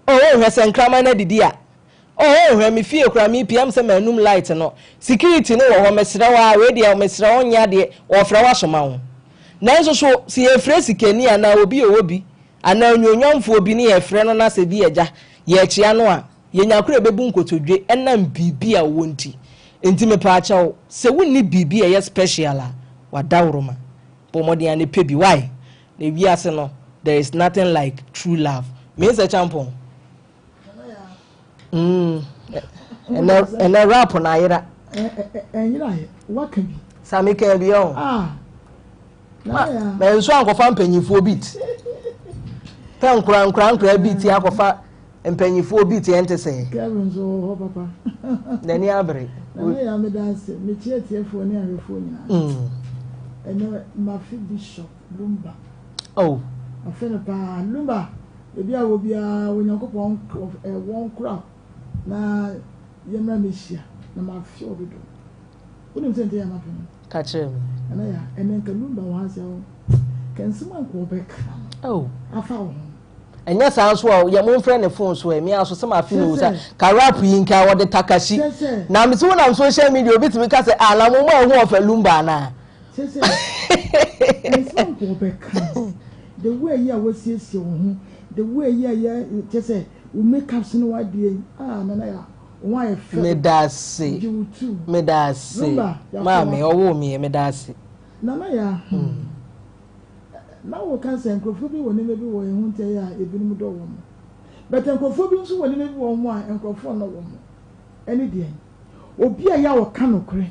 oh hwe senkrama na didi a oh hwe me fie kura me PM se manum light no security no wo mesra wa we dia mesra onya de ofra wa soma ho nanso so si efre sikani ana obi obi ana nyonyamfo obi ne efre no na se bi eja ye chia no a ye nyakura bebu nkotodwe enam bibi a wonti enti me pa acha se wonni bibi a ye special a wadawroma pomodi ane pebi why na wiase no there is nothing like true love me say champon and rap na yira what can be sami can be on me nso ankofa mpanyifo beat tan kran beat akofa mpanyifo beat ente say Kevin so papa nani abre na ya me dance me tietiefo ni ahwefo nyina and my bishop Lumba oh afena pa Lumba ebi a wo bia onyankopon won kura na yemra mehia na ma fi obedo unim sente ya ma fi ka chere ana ya enen ka Lumba wa se o kan sima ko bek oh afa wo enya san so a ye mon frɛ ne phone so e me aso se ma fi no sa ka rap yi nka wo de takashi na me so na social media obi timi ka se ala mo ma hu ofa Lumba na sese en ko bek the way you are was the way you just say we make up no idea nana ya why me da se mama owo me da se nana ya na wo kan say nkofo bi woni me bi wo ehun te ya ebinum do wo mo but nkofo bi nso woni me bi wo mo a nkofo no wo mo eni de obi a ya wo ka no kre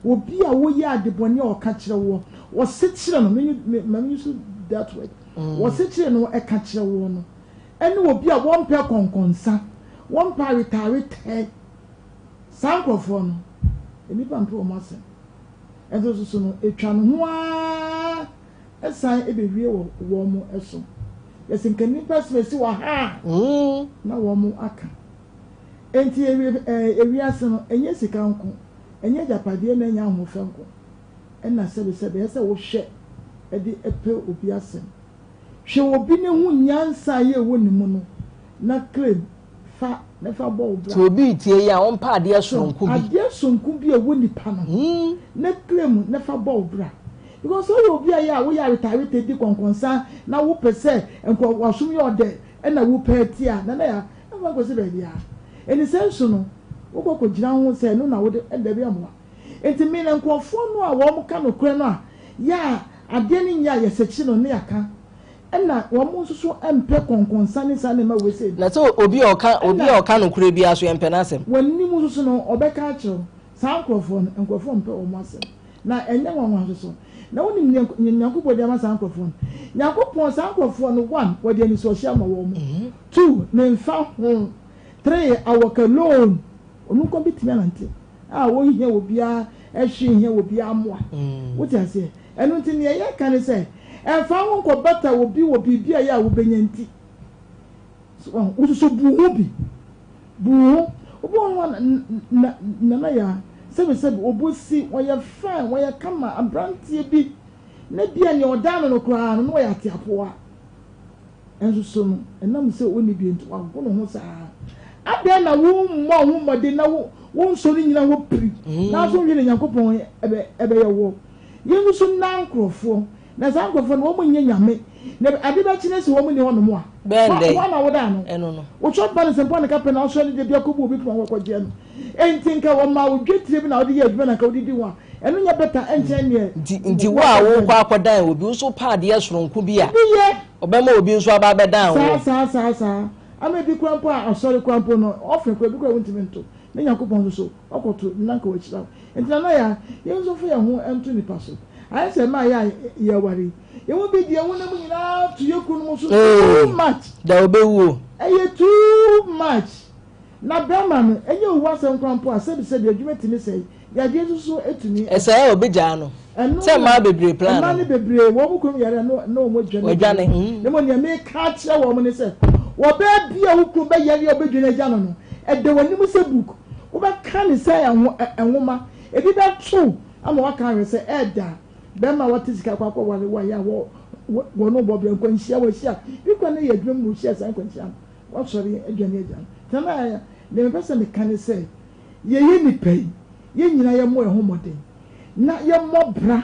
obi a wo ya adeboni a wo ka kire wo setire no me use that word was it no e ka kire wo no ene obi a won pe konkonsa won pa retire sankrofo no eni pa mpo mo ase enzo so no etwa no ho a esan ebewie wo mo eso yesinkani person si wa ha na wo mo aka enti ewi ase no enye sika nko enye japade na nya ho fenko ena sebe ese wo hwe edi epe obi ase hwe obi ne hu nyansa ye wo ni mu no na claim fa na fa bo obra to obi tie ya on pa ade asonku bi ade asonku bi e wo nipa no na claim na fa bo obra because so obi ya wo ya retire di konkonsa na wo pese enko wasum ye ode na wo pe tia na ya na go se be dia eni senso no wo ko gina ho se no na wo de da bi amwa enti me na nkofo no a wo mo ka no kure no a ya ade ni nya ye sechi no ne aka na wo mo so empe konkonsa ni sa ne ma we se na so obi o ka no kure bi aso empe na asem wonni mu so no obeka a kiro sa nkofo mpe o mo asem na enye nwanwa so na woni nyankopon de ama sa nkofo nyankopon sa nkofo no 1 wo de ni so hia ma wo mo 2 ne mfa ho 3 awaka loan onu ko bitimi anante wo hia obi a ehwe hia obi amoa wo ti ase enu nti ne ye kan se emfa ho ko bata obi wo bibia ya wo benyanti so wo so buhu bi buhu obo na ya sebe obosi woya fine woya kama abrantie bi na bia ne odano no kra no woya tiapoa enso so no enam se oni bi ntu agono ho saa abia na wo mo ho mode na wo nso ni nyina wo pri na so wi ne Yakobon ebe ye wo yengu so na nkrofo na za nkrofo no wo nye nyame na ade ba kine se wo mu ni hono mo a bende wa na wo da no eno no wo chot ba ne sempo ne ka pe na so ne de bia ko bu obi tuma wo kwaje no entinka wo ma wo dwetire bi na wo de ye adwuma na ka wo di wa eno nya beta enche ne ndi wa wo kwa akodan obi nso pa de soronko bi a obema obi nso aba bedan wo sa ama bi kwampo a asori kwampo no ofre kwa bi kwa wontimi nto ne Yakobon so okoto nanka wo chira entina na ya yenzo fo ya ho entu ni paso ayi se ma ya wari ye wo bi die wo na mu nyina to yekunu mu so too much da obewu too much na brahma no enye wo asem kwampo a se bi adwuma timi se ya die so etumi ese obeja no se ma bebre plan ma ne bebre wo mu kum yare no mo dwane ne mo ne me ka kire wo mo ne se wo be bia wo kum be yare obedwane ja no e de woni mu se book wo be ka ne se enwoma e bi be tu ama wa ka re se e da be ma wo tisika kwa wa ya wo no bo bia nkwanhia wo hia bi kwa ne ye dwum mu hia san nkwanhia What sorry again? Tana, the person can say, ye pay, ye nyina more homode. Na ye more bra,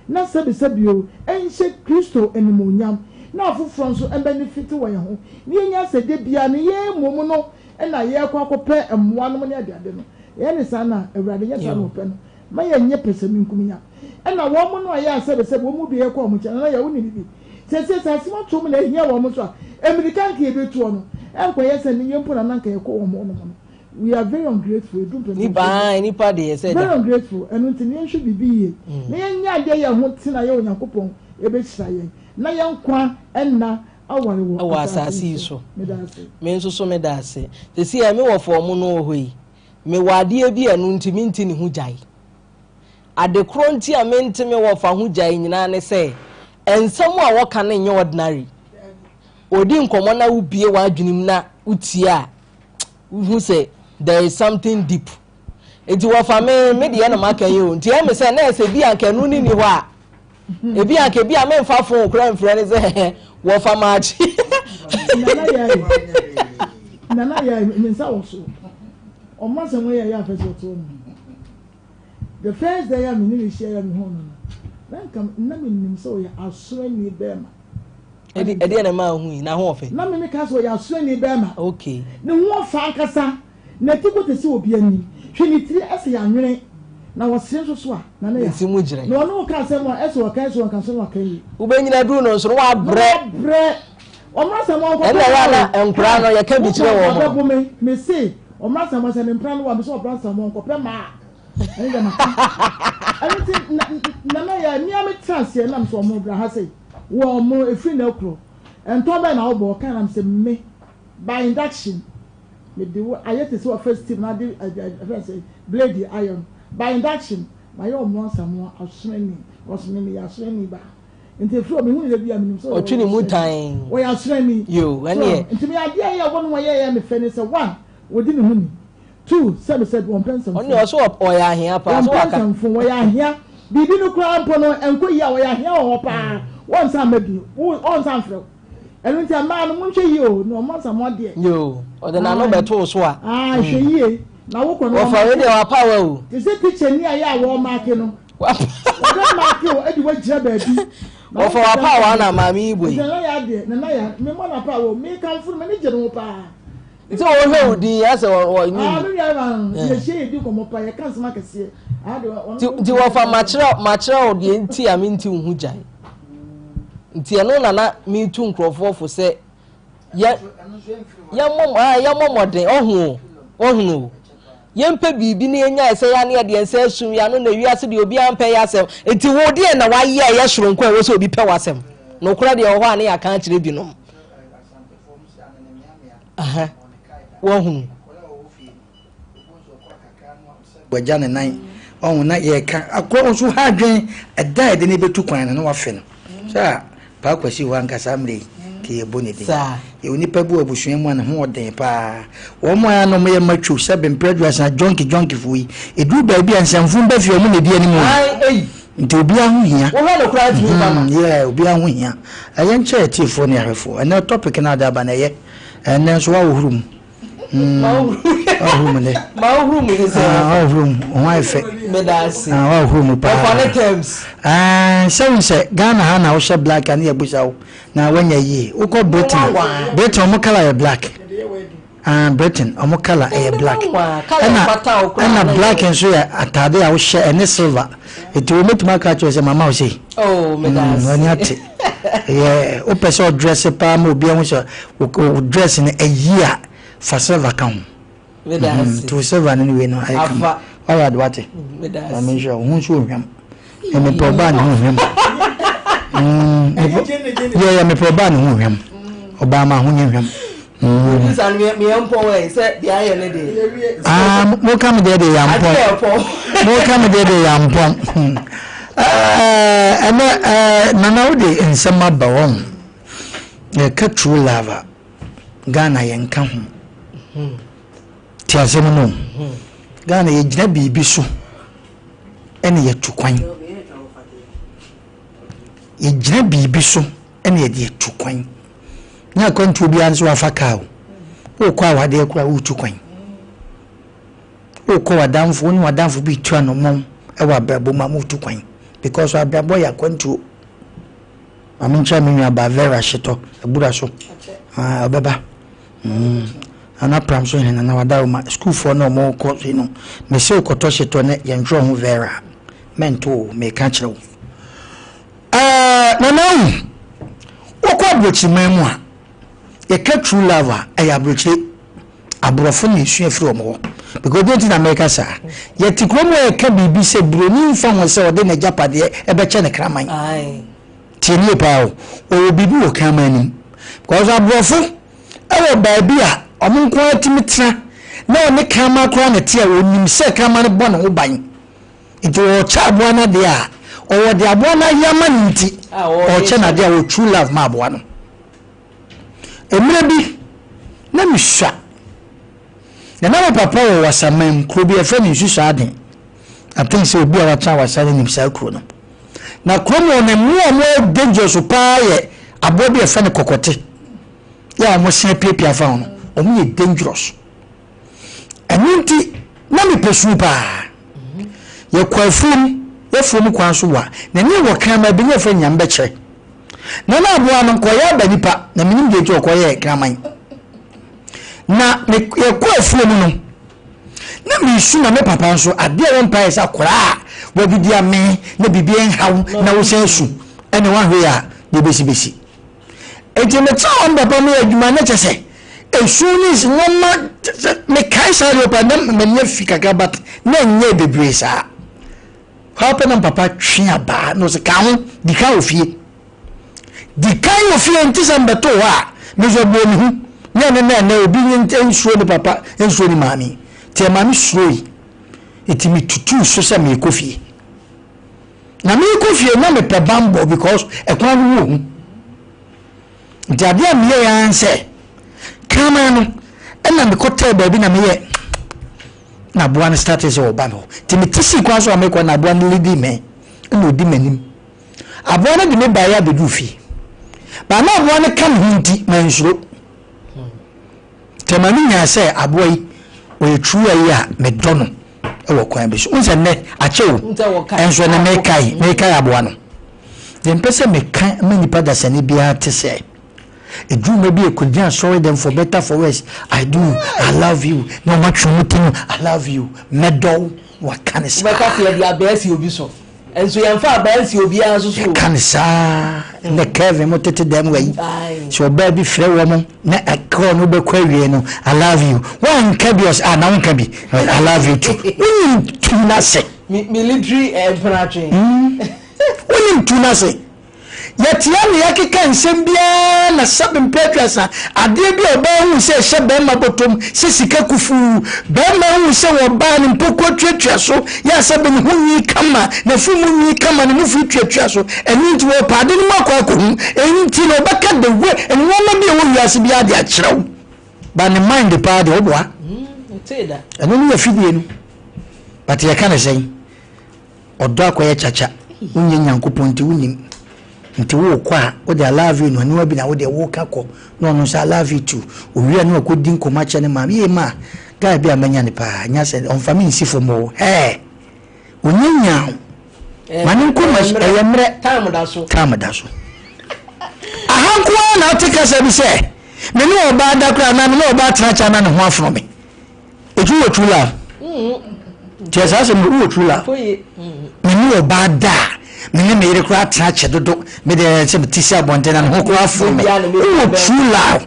na sabio, and said Christo and Munyam, now for France and benefit away home. Ye said, Debian, ye momono, and I ye quack and 1 money at the other. Any sana, a radiant open. My young person coming up. And a woman I said, woman be a common, and I only be. Says, I small to me here almost. Emily can't keep it to one. And for yes, and you put an uncle call one. We are very ungrateful. Any party, said, very ungrateful, and until should be. Nay, day I won't see a young coupon, a bit shy. Na young qua and now. Our assassin so. Men so medase. The see I know for mono way. Me wadi bi anu ntiminti ni hujai. Ade kronti a mente me wo fa hujai nyina ne se ensam a wo kan nye ordinary. Odi nkomo na ubie wa adwenim na utia. Who say there is something deep. Enti wo fa me de na maka yo. Nti e me se na se bi ankanu ni ho a. E bi anke bi a me mfa fon kra mfre ne se wo fa maachi. Nana ya mensa wo so. Almost a way I have the first day I'm in share me home. Then come Namin so ya are swing me bema. Ediana ma hu na ho fe. Na me ka so ya swing me bema. Okay. Ne ho fa kasa. Na tiko te se obi ani. Hwe ni tiri ase ya nwene. Na wo se so a na na ya. Nti mu gire. No no ka se mo ese wo kan so kan so wo kan yi. Wo be nyina duru no so wa bre. Almost a month. And I enkura no ya ka bi kire wo. Me say Omasa masa ne mpran wa so brasa mo ko pema ene ma anything na ya mi am chance na am so mo bra ha say wo mo efri na okro ento be na obo kan am say me by induction me de ayete so first team na de say blade iron by induction my yo mo samo asreni osmeni ya asreni ba enti fro me hu le bia me so otwini mutan wo ya asreni yo ene enti me ade ya wo no ye me fene say one wodi ne huni 2 said one person on your so oya hia pa so aka fun oya hia bibi no kra mpo no enko yi a oya hia wo pa won san mabi won san fro enu ti ma no munhwe yi o no mo san mo de yo o de na no beto so a hwe yi na wo kono wo fa we de wa power o ti se picture ni aya wo mark no wo mark o edi wo gira ba bi wo fa wa power na mami igbo yi na ya de na ya me mo na power me kan fun me ni je no pa. It's all over the as or you. The shade you come up by a cancer market. Do you offer material the NT I mean to Hujai? Tiano na me too crop for say, young mom, de oh no. Young Pebby be near ya say near the ancestral Yano, the Yassi will be unpay yourself. It's a woody and a why yes, you won't also be pewasem. No credit or one I can't live, you know. Wohu wajane nan on na ye kan akwa so ha dwen eda de ne betu kwan na wa fe no sa pa kwasi wa nkasa mre ke ye boni bi ye onipa bu abusua mu na ho oden pa wo mo ya no me ye matwu se be mpredua jonki fuyi edu ba bi ansamfu ba fi omu ne di ani mu ai nti obi ahu hia wo no kra ti ba yeah obi ahu hia aye nche tifo ne ahefo na topic na da ba na ye enen so wa wohurum room is room wife medasi room pa terms say Ghana ha na wo black and ye busawo na wanya yi uko Britain omo color black Britain omo color black and black and so atade a wo she ene silver it will make my catch say mama wo say oh medasi wanyate yeah o person dress pa mo bia wo so dress in a year for silver count. To silver anyway, no, I come. All right, what? I mean, sure, won't you him? And me proban him. Yeah, me proban him. Obama him. This and me on point, said the iron day. More come there, the yam. More come there, the yam. And nowadays in summer bawon, a cut true lava. Ghana yen come. Tiazeno Ghana ye jina bibi so ene ye tukwan ye jina bibi so ene ye de tukwan na kwantu bi anso afaka o o kwa wade kura utu kwan o kwa wadamfo ni wadamfo bi tua no mom e wa brabo ma utu kwan because wa brabo ya kwantu amincha me nwa ba vera shito ebura so obeba ana pram so hin na wada ma school for no mo ko no me se okoto shito ne ye ndro ho vera mento me ka kire wo na okwa brochi mamu a ye ka true lover aya brochi abrofo ni su afiri omo because don't in America sir ye tikromo ye ka bibi se broni fa ho se ode na japade e be che ne kraman ai tieni pa o bibi o kraman because abrofo e wo baabi a omo nko atimitira na one krama kra na tie onim se krama ne bo na wo ban nti o cha abo na de a o de abo na yama nti o che na de o true love ma abo no emre bi na misha na na papa o wasamam kro bi efe ni susu aden I think so obi a wacha wasale ni msa kro no na kro mo na mo dangerous pa ye abo bi efe ni kokote ya mo se pepia fa no o mo ye dangerous aninti na me pesu pa ye kwafum ye fum kwan so wa na ni wo kan ma bi ne fa nyam be kire na na abo an ko ya ba nipa na minim de to ko ye kraman na me kwafum no na me su na me papa so ade won pa esa kora wa bidia me na bibie nhaw na wo sensu ene wa hwe ya de besi enti me tsa on baba me adwuma na chese esu ni noma me kai sa ro pa na me nya fika gabat na nya bebre sa papa na papa twi aba no se ka ho di ka ofie enti sambeto wa me zo bo mi hu na obi nsuo ni papa nsuo ni mami te mami suoi etimi tutu so se me kofie na me kofie na me pe bambo because e kwa no wo nti ade a me ya anse kama no na me kotel ba bi na me ye na boan status o ba no ti me tisi kwa so me kwa na boan lady me na odi manim aboan de me ba ya bedu fi ba na boan kan hunti mansuro temani nya se aboyi o true ya me dono e wo kwan bi so unse ne achewo enso na me kai aboa no de mpese me kan manipa da sane bia te se edu me bi ekudin sorry them for better for worse I love you no much mutin I love you medo what can is better for the abesi obi so enso yemfa abesi obi anso so kan sa ne keve motete dem we so baby frɛ wo mo na akro no be kwawie no I love you one cabios na one cabi I love you too tuna se military empathy wonim tuna se yatia ne yakeka nsem bia na sabem petrasa ade bia oba hu se hye be mabotom se sika kufu be ma hu se wo ba ne mpoko twetwa so ya sabem hu ni kama na fumu ni kama ne mufu twetwa so eni nti wo pade ne makwa ko hu eni nti no baka de we eni wo ma bia wo wiase bia de akyerew ba ne mind pade oboa teda eni ni afidie no but ya kana sei odo akoye chacha unye nyankopon nti unim nti wo kwa wo de love you no ni wa bi na wo de wo ka ko no no say love you too owi anu ko din ko ma che ne ma ye ma guy bi amanya ne pa nya se on family si fo mo onyanya mani ko ma eyemre time da so aha ko na tika se bi se me ni oba da kra na me ni oba tra cha na ne ho afro me eju wo trula Jesus se mo wo trula me ni oba da me me yire kura trache dodo me de se tisi abonte na ho kura fo me o true love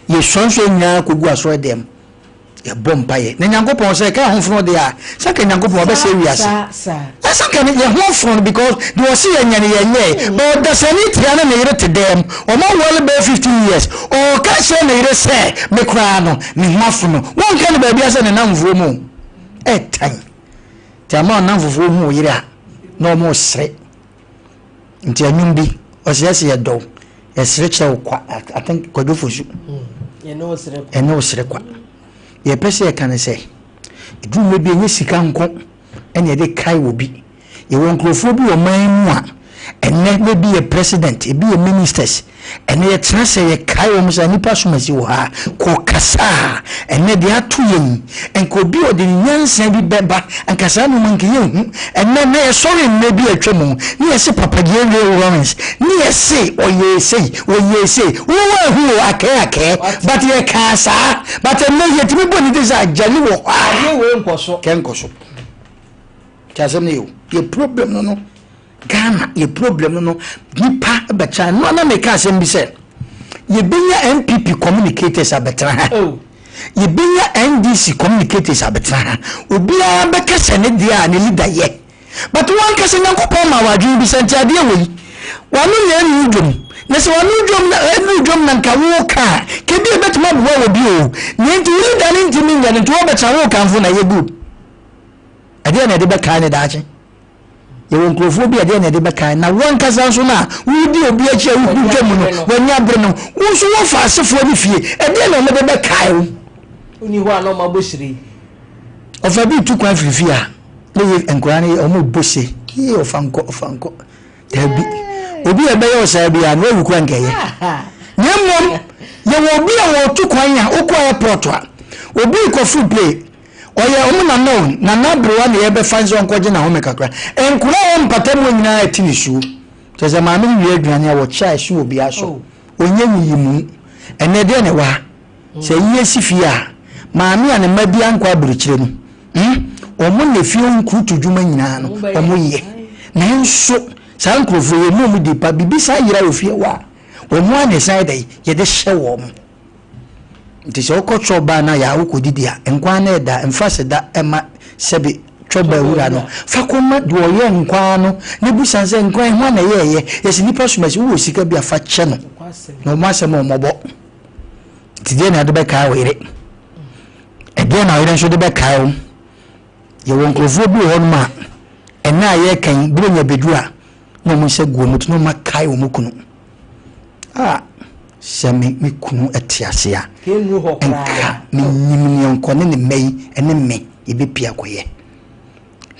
ye sonso nya kogu aso dem ye bomba ye na nyankopon se ka ho fo de a se ka nyankopon be se wiase sa ka ne ye ho fo because they was see nya ne ye but the sanity na me yire te dem o ma wole be 15 years o ka se ne yire se me kura no me hafo no won ka ne ba bia se ne namfo mu time tama namfo mu yire a no mo sre nti anyum bi osiyase ye do esire che kwa I think kwadofosu ye no sire ene osire kwa ye pese ye kan se edume bi enye sika nko ene de kai wo bi ye won krofo bi o man mu a ene ne bi ye president e bi ye ministers ene ye tena se ye kai wo msa nipa so masi wo ha ko kasa ene de atu yen enko bi o de nyansa bi beba ankasa no man kiye hu ene na ye sorry me bi atwam ni ye se papa ge Lawrence ni ye se o ye se wo hu ake but ye kasa but ene ye timi boni de za jali wo aye we nkoso kenkoso kasem ne yo ye problem no Ghana ye problem no nipa abacha no na make asem bi se ye benya MPP communicators abetra ha ye benya NDC communicators abetra ha obi a beka se ne dia ne leader ye but one kase nyankopon ma wadwin bi senti ade we wanu ye nudum na se wanu dum na nka wo ka ke bi betuma bo wo bi o ne nti leader ne ntimi nya ne to obecha wo kanfo na ye good ade na de beka ne daache ye nkrofo bi ade na de beka na won kasa so na wudi obi achi a wudu dwam no wanya bre no wo so wo fa asefo ni fie ade na me de beka wo oni ho ana ma boshiri ofa bi tu kwan fifi a le enkura ne o mo bose ye ofanko dabi obi ebe ye osa bi a no ewu kwan keye nyemom ye wo bi a wo tu kwan ya okwa airport a obi ko free play oye omuna no na nabrewa na yebe fanzo nkoje na home kakra enkura o mpatam nyina atinishu teze ma me wi aduane a wo cha ehwe obi aso onye nyimu ene de ne wa se yiye sifia ma me ane mabia nkwa aburikire no omo ne fie nkutu dwuma nyina no omo ye na nso sa nkrofo ye no mu dipa bibisa yira ofie wa omo ane sai dai ye de hye wo mo nti se okotso ba na ya ukodidi a nkwa na eda mfase da ema sebe choba wura no fakoma do ye nkwa no ne busanse nkwa ho na ye yesi nipa sumasi wo sika bi afa che no no masem omobo tidie na de be ka were ede na were nso de be ka wo ye won krofo bi ho no ma ena ye kan bronya bedura no mo se guo mutu no makai wo mukunu semi me kunu etiasea kenu ho kra me nyimni onko ne mei ene me ebepia koye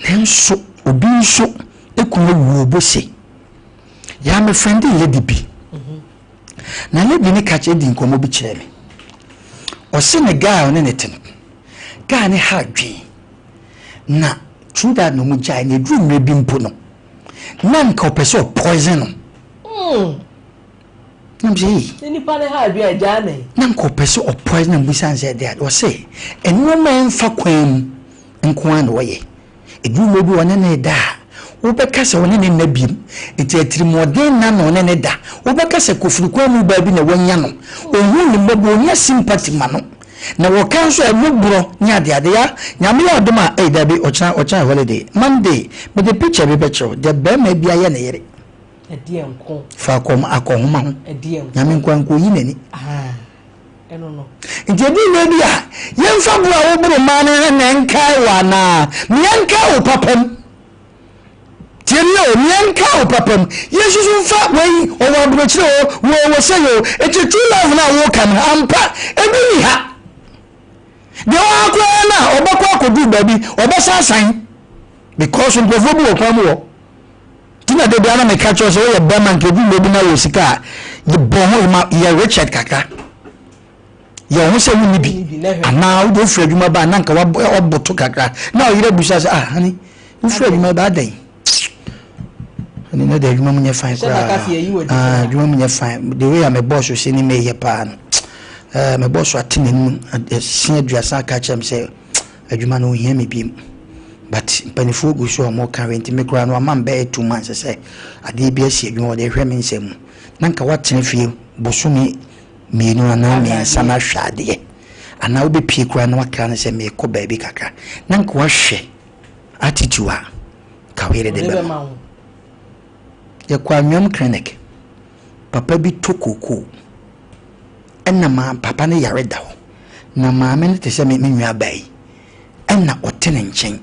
nenso obi nso ekunu wo bose ya me friend lady bi na lady ne kache di nkomo bi kire me o se ne guy one ne ten guy ne ha dwi na true that no mu jai ne drum ne bi mpo no na nka opeso poison no namji ni pane ha bi aja na nanko pese o poison busan said that o say eno man fa kwam nko an woye edumo bi wona ne da wo beka se wona ne nabim eti atirimodin na no ne da wo beka se kofuru kwam ba bi na wonya no ohu ne mabo onya sympathy ma no na wo kan so emubro nya de ade ya nyame odoma da bi ocha holiday Monday but the picture be becho the be ma bia ye ne yere edi enko fa kom akohoma ho edi enko nyame nkwanko yi nani eno no nti edi na bia yemfa bua wo buru ma na nkai wa na nyanka wo papam tienyo nyanka wo papam yesu mfa wei o wa buru chire wo seyo eti true love na wo kan ampa ebi ni ha de wa kwa na obakwa kodu baby obasasan because nkofu bi wo kwa mo tina de bia na me catch us we be man kedu mebi na wo sika ye bon ma ye Richard kaka ye ho se wuni bi ana wo do fra dwuma ba na nka wa boto kaka na o yire busa se hani wo fra dwuma ba dan ani na de dwuma munye fine kwa dwuma munye fine the way am boss so se ni me ye pa no me boss atene nu se aduasa ka chem se adwuma no hia me bi but panifo go so mo current me kra no am be 2 months say ade bi asie dwuma de hwe me nsem na nka watene fie bosumi mienu ana me sana hwade ana obi pie kra na wakra na se me ko ba bi kaka na nka wahwe attitude a ka were de be ye kwa nwam clinic papa bi tokoko enna ma papa ne yare da ho na maame ne te se me nwa bai enna otene nchen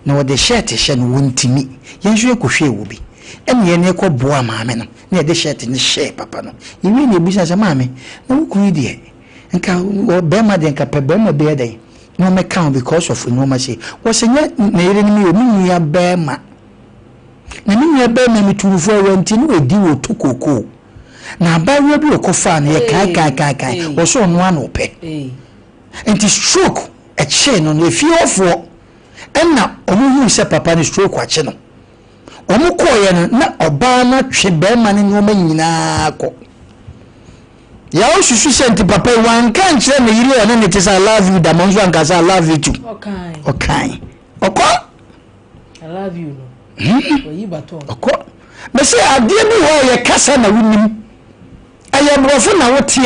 na wo de shirt hye no wontimi yenhwe kohwe wo bi enne ne ko boa maame no na de shirt ne hye papa no yiwi ne busa se maame na wo kunu die nka wo be ma de nka pe be ma be dey no me count because of no ma say wo se nya na yire ni mi o mi ya be ma na mi ya be ma mi turufo wanti no edi wo tokoko na abayewa bi okofa na ye kai wo so no ano pe enti stroke e che no na fiofo enna omuhu se papa ni stroke ache no omukoye no na oba na twe be ma ne nyoma nyina ko ya o susu senti papa wan kan kire me yiri ona ne tisa I love you da monzo an kasa I love you too okay oko I love you no oyi baton oko me say adie bi ho ye kasa na wunim aye brofo na wote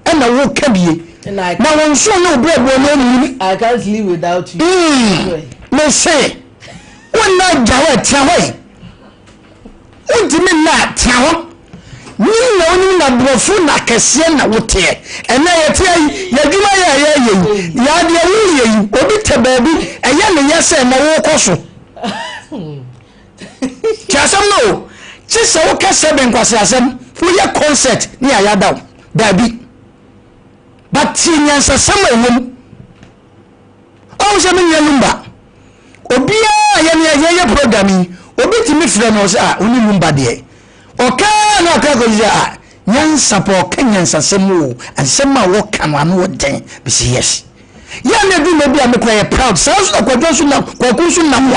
e na wo kabie na won so no brebo no ni I can't live without you me say wona jawe tiawe undimi na tiawo ni na oni na brofo na kese na wote ena yete yaduma ya de wuye obi tebabi eye ne yese na wo koso tiasam no chise wo kese ben kwase asem wo ye concert ni ayada dabi but nyansa sama emum o se men yelumba obi a ye programming obi timi frɛ no se oni lumba de oka na ka ko ja nyansa po kanyansa semu ansema wo kan anu wo den be say yes ya na du me bia me kwa ye proud so akwadwo so na kwaku so na mo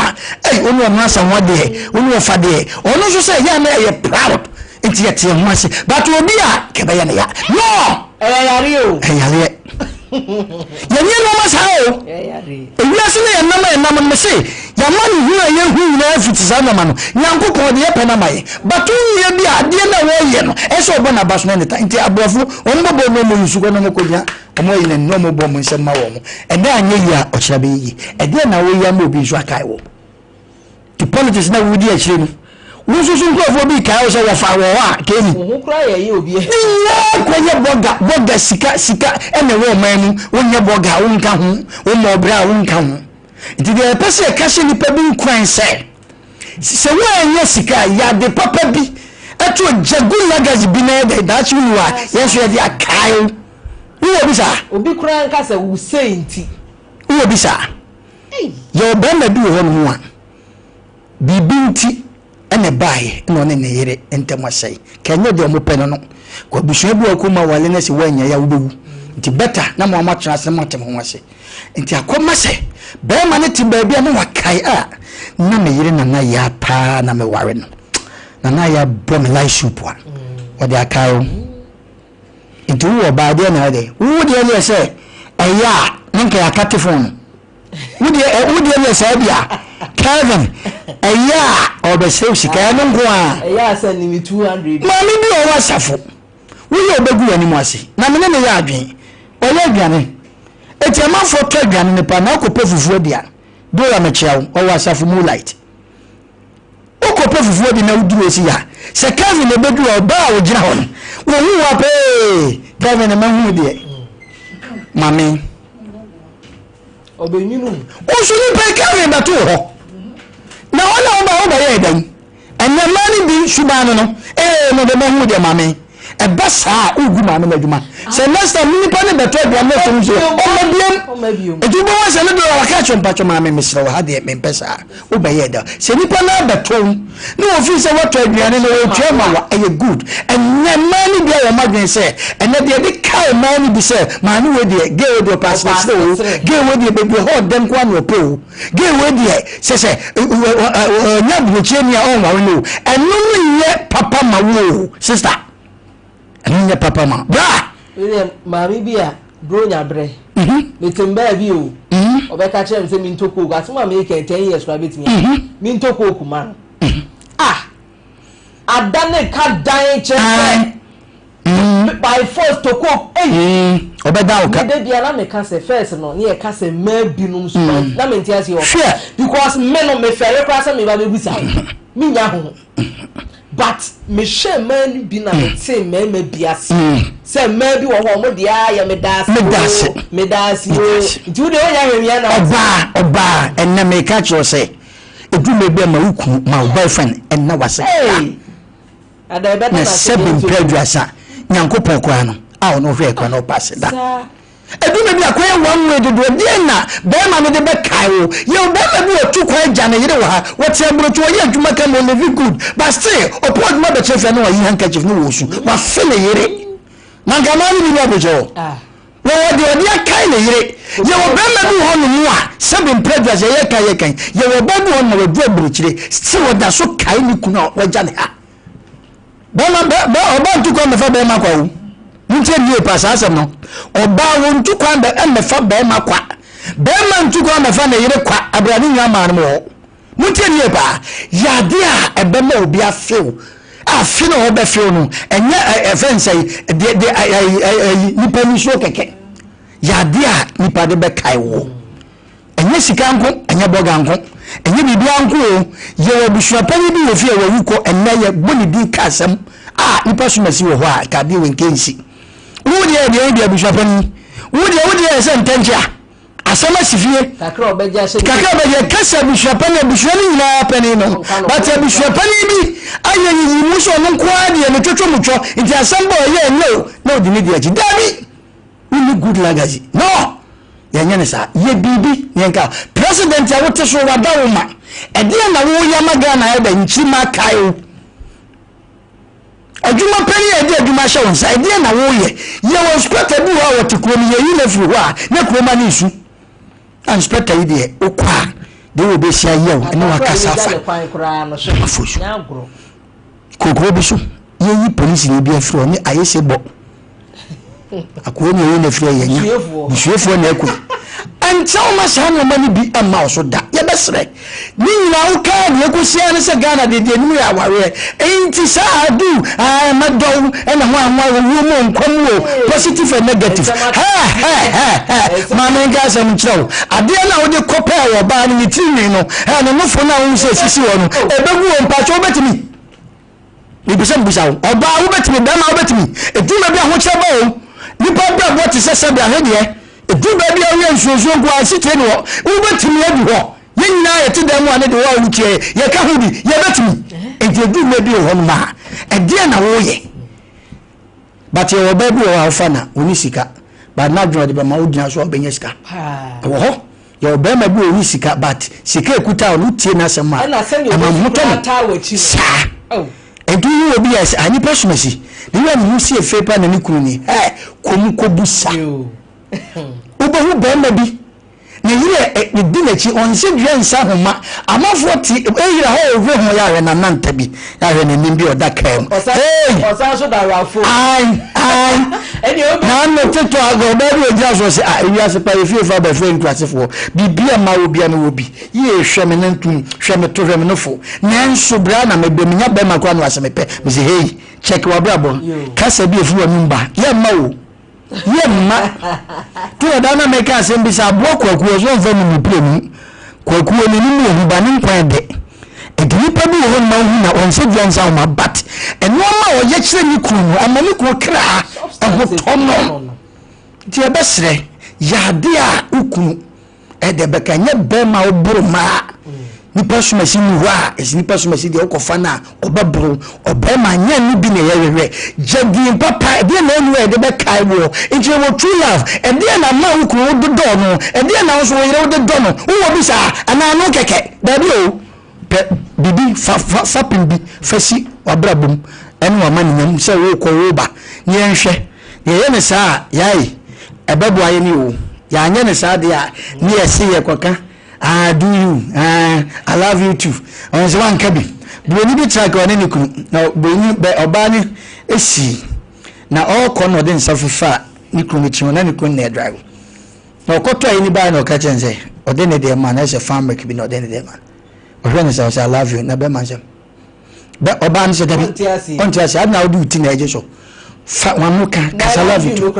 oni o nasa wo de oni o fa de ono so say ya na ye proud enti ye tie ho ase but obi a ke ba ya na ya no yare o yare yenye no masao yare ewiase na ya nam me say ya manu hu ye hu na afiti sa na manu nyankopon de ye pena mai batu ye bi ade na wo ye no eso obo na baso na ta nti abrofo ombobo no mo yusuko no mo konya omo yi na no mo bo mo nsem ma wo mo ede anye ya o kira be yi ede na wo ya mo bi nso akai wo the politics na wo di a kire no wo so nkrofo bi kai wo so wo fa wo a kemi wo kura ye obi ya kwenye boga sika ene wo manu wonye boga wonka ho wo mo bra wonka ho nti de pese kashe ni pa bi nkwan se wo anya sika ya de papa bi eto jagu lagazi bi na de da chi wa yeso ye de akai wo bi sa obi kura nka se wo sei nti wo bi sa yo ba na bi wo no a bibi nti ene bae no ne ne yere entemwasai kenye de mo peno no ko busu ebu akoma wale na se wanya ya wubewu nti better na mo amatra ase matem ho ase nti akoma se be ma ne timba bia no wakai na me yere na ya pa na me ware no na ya bom life soup wa wode akayo nti wo ba de na de wo de le se eya nka ya katifon wo de le se bia Kevin eya obese sika no nko a eya send me 200 mami bi o wasafo wo ye obegu ani mu ase na me ne ya adwen oye adwane eti ama foto adwane ne pa na akope fufuo dia do ya me chiawo o wasafo mu light o kope fufuo di na uduro esi ya se Kevin e bedu o ba o gina hon wo hu wa pe Kevin ma hu de mami obenyinu o so ni pe Kevin da to ho na ona oba ye dan enne mani bi shubano no no de ma hu de mami e basa ugu mami na djuma se next time ni pa ne beto adwa na to nso o mabiem e djuma wa se ne do wa ka chompa choma mami misra wa de me pesa oba ye da se ni pa na beto no ofi se wato adwane no o twema wa e good enne mani bi ya madwen se enne de bi kai mani bi se mani we de ge we do pass so ge we de be ho dem kwa no po ge we de se nya buche ni a on wa no enu ye papa ma wo sister enu ye papa ma bra mami bia bro nya bre metemba bi o obeka chem se mintoko atuma me ke 10 years kwa betimi mintoko kuma adane ka dan che by force to cook obeda oka de bia na me ka se first no ne e ka se ma binum so na me ntia o because me no me fere kwa se me ba begusa me nya ho but me share man bi na me say me biase say me bi wo ho mo dia ya me das nti wo de onya hwemia na oba enna me ka cho say edu me be ma wuku ma boyfriend enna wase ada be na 7 prejuasa nyankopon kwa no a ono hwe kwa no pass da eduma bi akoye one way dodo de na be ma no de be kai wo ye be ma bi otu kwa gya na yire wo ha what abrocho ye adwuma ka mo live good but still opod ma be chefe na wo yi handkerchief no wo su wa fe na yire na ngama ni bi abrocho wo de akai na yire ye wo be ma bi ho no mu a seven predators ye kai ye wo be bi ho na wo du abrochire still wo da so kai ni kuna wo gya ne ha be oba ntu kwa me fa be ma kwa wo nche nie pasa asem no oba wo ntu kwa be emefa be ma kwa be ma ntu kwa mefa na yire kwa abrani nya ma no ho nche nie pa yade a ebe ma obi afew afi no obe few no enye offense de nipa ni so keke yade a nipa de be kai wo enye sika nko enye boga nko enye bibia nko ye obusua pani bi ofie wo wuko enye ye boni di kasem nipa so masi wo ho a ka bi wenkensi wode de abusua pani wode se ntentia asama sifie kakra obeja kasa abusua pani abusua ni nyina pani no but abusua pani bi aye yi muso no kwa de no twotwo mutwo nti asamba ye no de media ji dabi we good legacy no yanya ne sa ye bibi yenka president ya wote so wadawo ma ede na wo yama Ghana ya da nchima kayo adwuma peri ede adwuma hye wonsa ede na wo ye wo spectator bi wa wote ko ni ye na firi wa na ko ma ni su an spectator ide okwa de wo be sia ye wo na wakasa fa afusu kokoro bi so ye yi police ni bi afiro ni ayese bo akwo ni ye na firi ye nya bisuefo na ekwo ancha o ma sha no mani bi amma o so da ye besre ni nyina wo ka ni ekosia ne se Ghana de ni ya ware enti sa adu madow ena ho anwa wo mo nkom wo positive and negative ma me ga se mchiro ade na wo de kopa wo ba ni timi no na no fo na wo se sisi wo no ebegu wo mpacho obetimi ni bisa oba wo betimi be ma wo betimi eduma bi ho cheba o nipa bra bo ti se se bia he eduma bi awie nsuosuo kwa asite ni wo betimi adu ho yina yete dem ane de wo wutie ye ka ho bi ye betimi eduma bi ho ma ede na wo ye but ye wo ba bi wo afa na oni sika but na dwo de ba ma wo dina so obenya sika wo ho ye wo ba ma bi oni sika but sika ekuta o tie na sema ama moto sa edu yi obi yes ani pesumesi ni we mu sie fepa na ni kunu ni komu kobusa ubo hu ba ma bi na yire ni dinachi onse dwensa homa amafo ti eyira ho ohwe ho ya re na nanta bi ya re ni nimbi oda kan osa so da rafo eni obi na no teto ago ba bi oja so se ewia se pa efie fa ba friend classifo bibia ma obi an obi ye hweme na ntum hweme to hweme no fo nanso bra na mebeminya ba makwa no asemepe me say hey check wa brabo kasa bi efu wa numba ye ma o ye ma to da na make asem bi sa boko kwaku so nfa mu plemu kwaku ni ni mu ba ni nkwan de edini pa bi ho ma hu na on se dwanza ma bat eno ma o ye kire ni kunu amani ko kra ho tono ti e besre ya dia ukunu e de beka nye be ma oburu ma ni pasuma si ni wa esi ni pasuma si de okofa na obaburu obema nya ni bi na yewe jadi papa de na enu e de be kai wo nti wo true love e de na ma ukunu wo do no e de na so wo yire wo do no wo bi sa ana no keke da bi o bibi fa pimbi fasi wabrabum enu wa mani nyam se wo ko wo ba ni enhwe ye ne sa yai ebebu aye ni wo ya anya ne sa de a ni ese ye kwaka do you I love you too on se wan kabi boni bi track on ni ku na boni be obani esi na all kono den safifa ni ku ni chiona ni ku na drive na okoto ayi ni ba na okache nse odene de man na se farm work bi na odene de man ohwe say I love you na be man se be obani se dabi onti ase adna odi uti na eje so fa wanuka cuz I love you too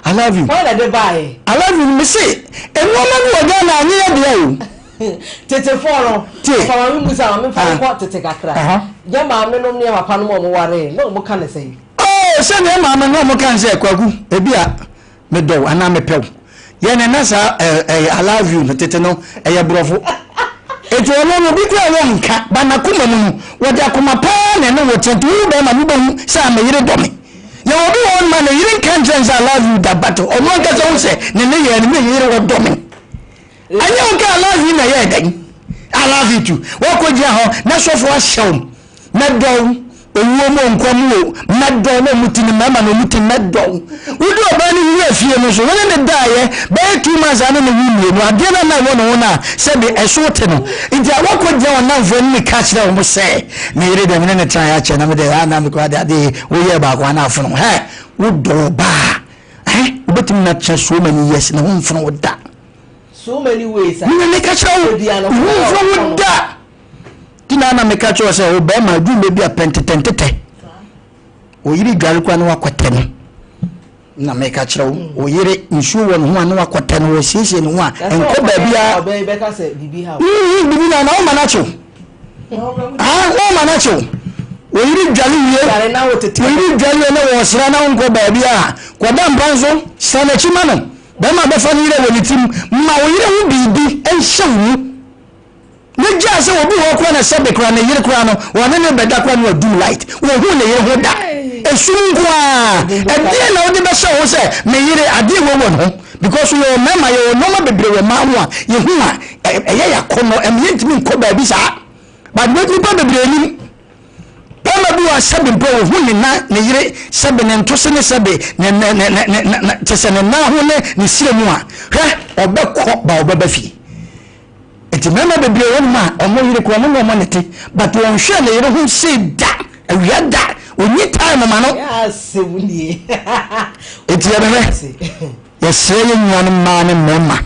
I love you why dey buy I love you me say eno ma ni oga na anyi ya dia o tete foro fa wa mu sa me fa ko tete kakra ya ma me no ne papa no mo ware no mo kan say oh se ne ma me no mo kan say kwagu ebia me do ana me pew ye ne na sa I love you no tete no e ya brofo ejo no bi kwa wo nka ba na kuma mu wo da kuma pa ne no wo tentu be ma mu ba sa me yire do me You will be one man, you didn't can't chance I love you that battle. Or one gets on say, Nene, and me, you know what domain. I don't care, I love you, I love you too. What could you have? That's what for us show. Not down. Woman Nkomo, Madon, Mutin, Mamma, no Mutin, Madon. We do a burning year, fear, no, so when they die, bear 2 months and in the window. I didn't know one said a short. It's a walk with you now for me catch them, must say. Maybe the minute I catch another day, and I'm glad that day we hear about one out from her. Would do bar. Eh? But not just so many years in a home from that. So many ways. You will make a show with that. Tinana mekacho wa se obema du mebi apententente oyiri dwarekwa na wakwete no na mekacho oyiri nsu won ho na wakwete no wosiesie no a enko ba bia obeka se bibi ha bibi na o manacho o manacho oyiri dwale na wotete oyiri dwale na wosra na nko ba bia kwada mbanzo sana chima no ba ma be fa ni re wonitim ma oyiri hu bibi enhyewu ne jase obi wo kwa na sebe kwa na yire kwa no wona ne beda kwa no do light wo hu ne yire ho da esunkwa ade na odi be sha wo se me yire ade wo no because yo mema yo no ma bebre ma ho a ye hu a eye ya kono emyentimi nko ba bi sa but we nipa bebre ni pama bi wa sebe mpo wo hu ne na ne yire sebe ne ntose ne sebe ne tese ne na ho ne sire mu a hwe obekọ ba obebafi eti mema bebre won ma omo yire ko no mo nete but won hwe na yire hu se da awia da onyi time ma no ya sewunie eti ya be yesere nyane ma ne mema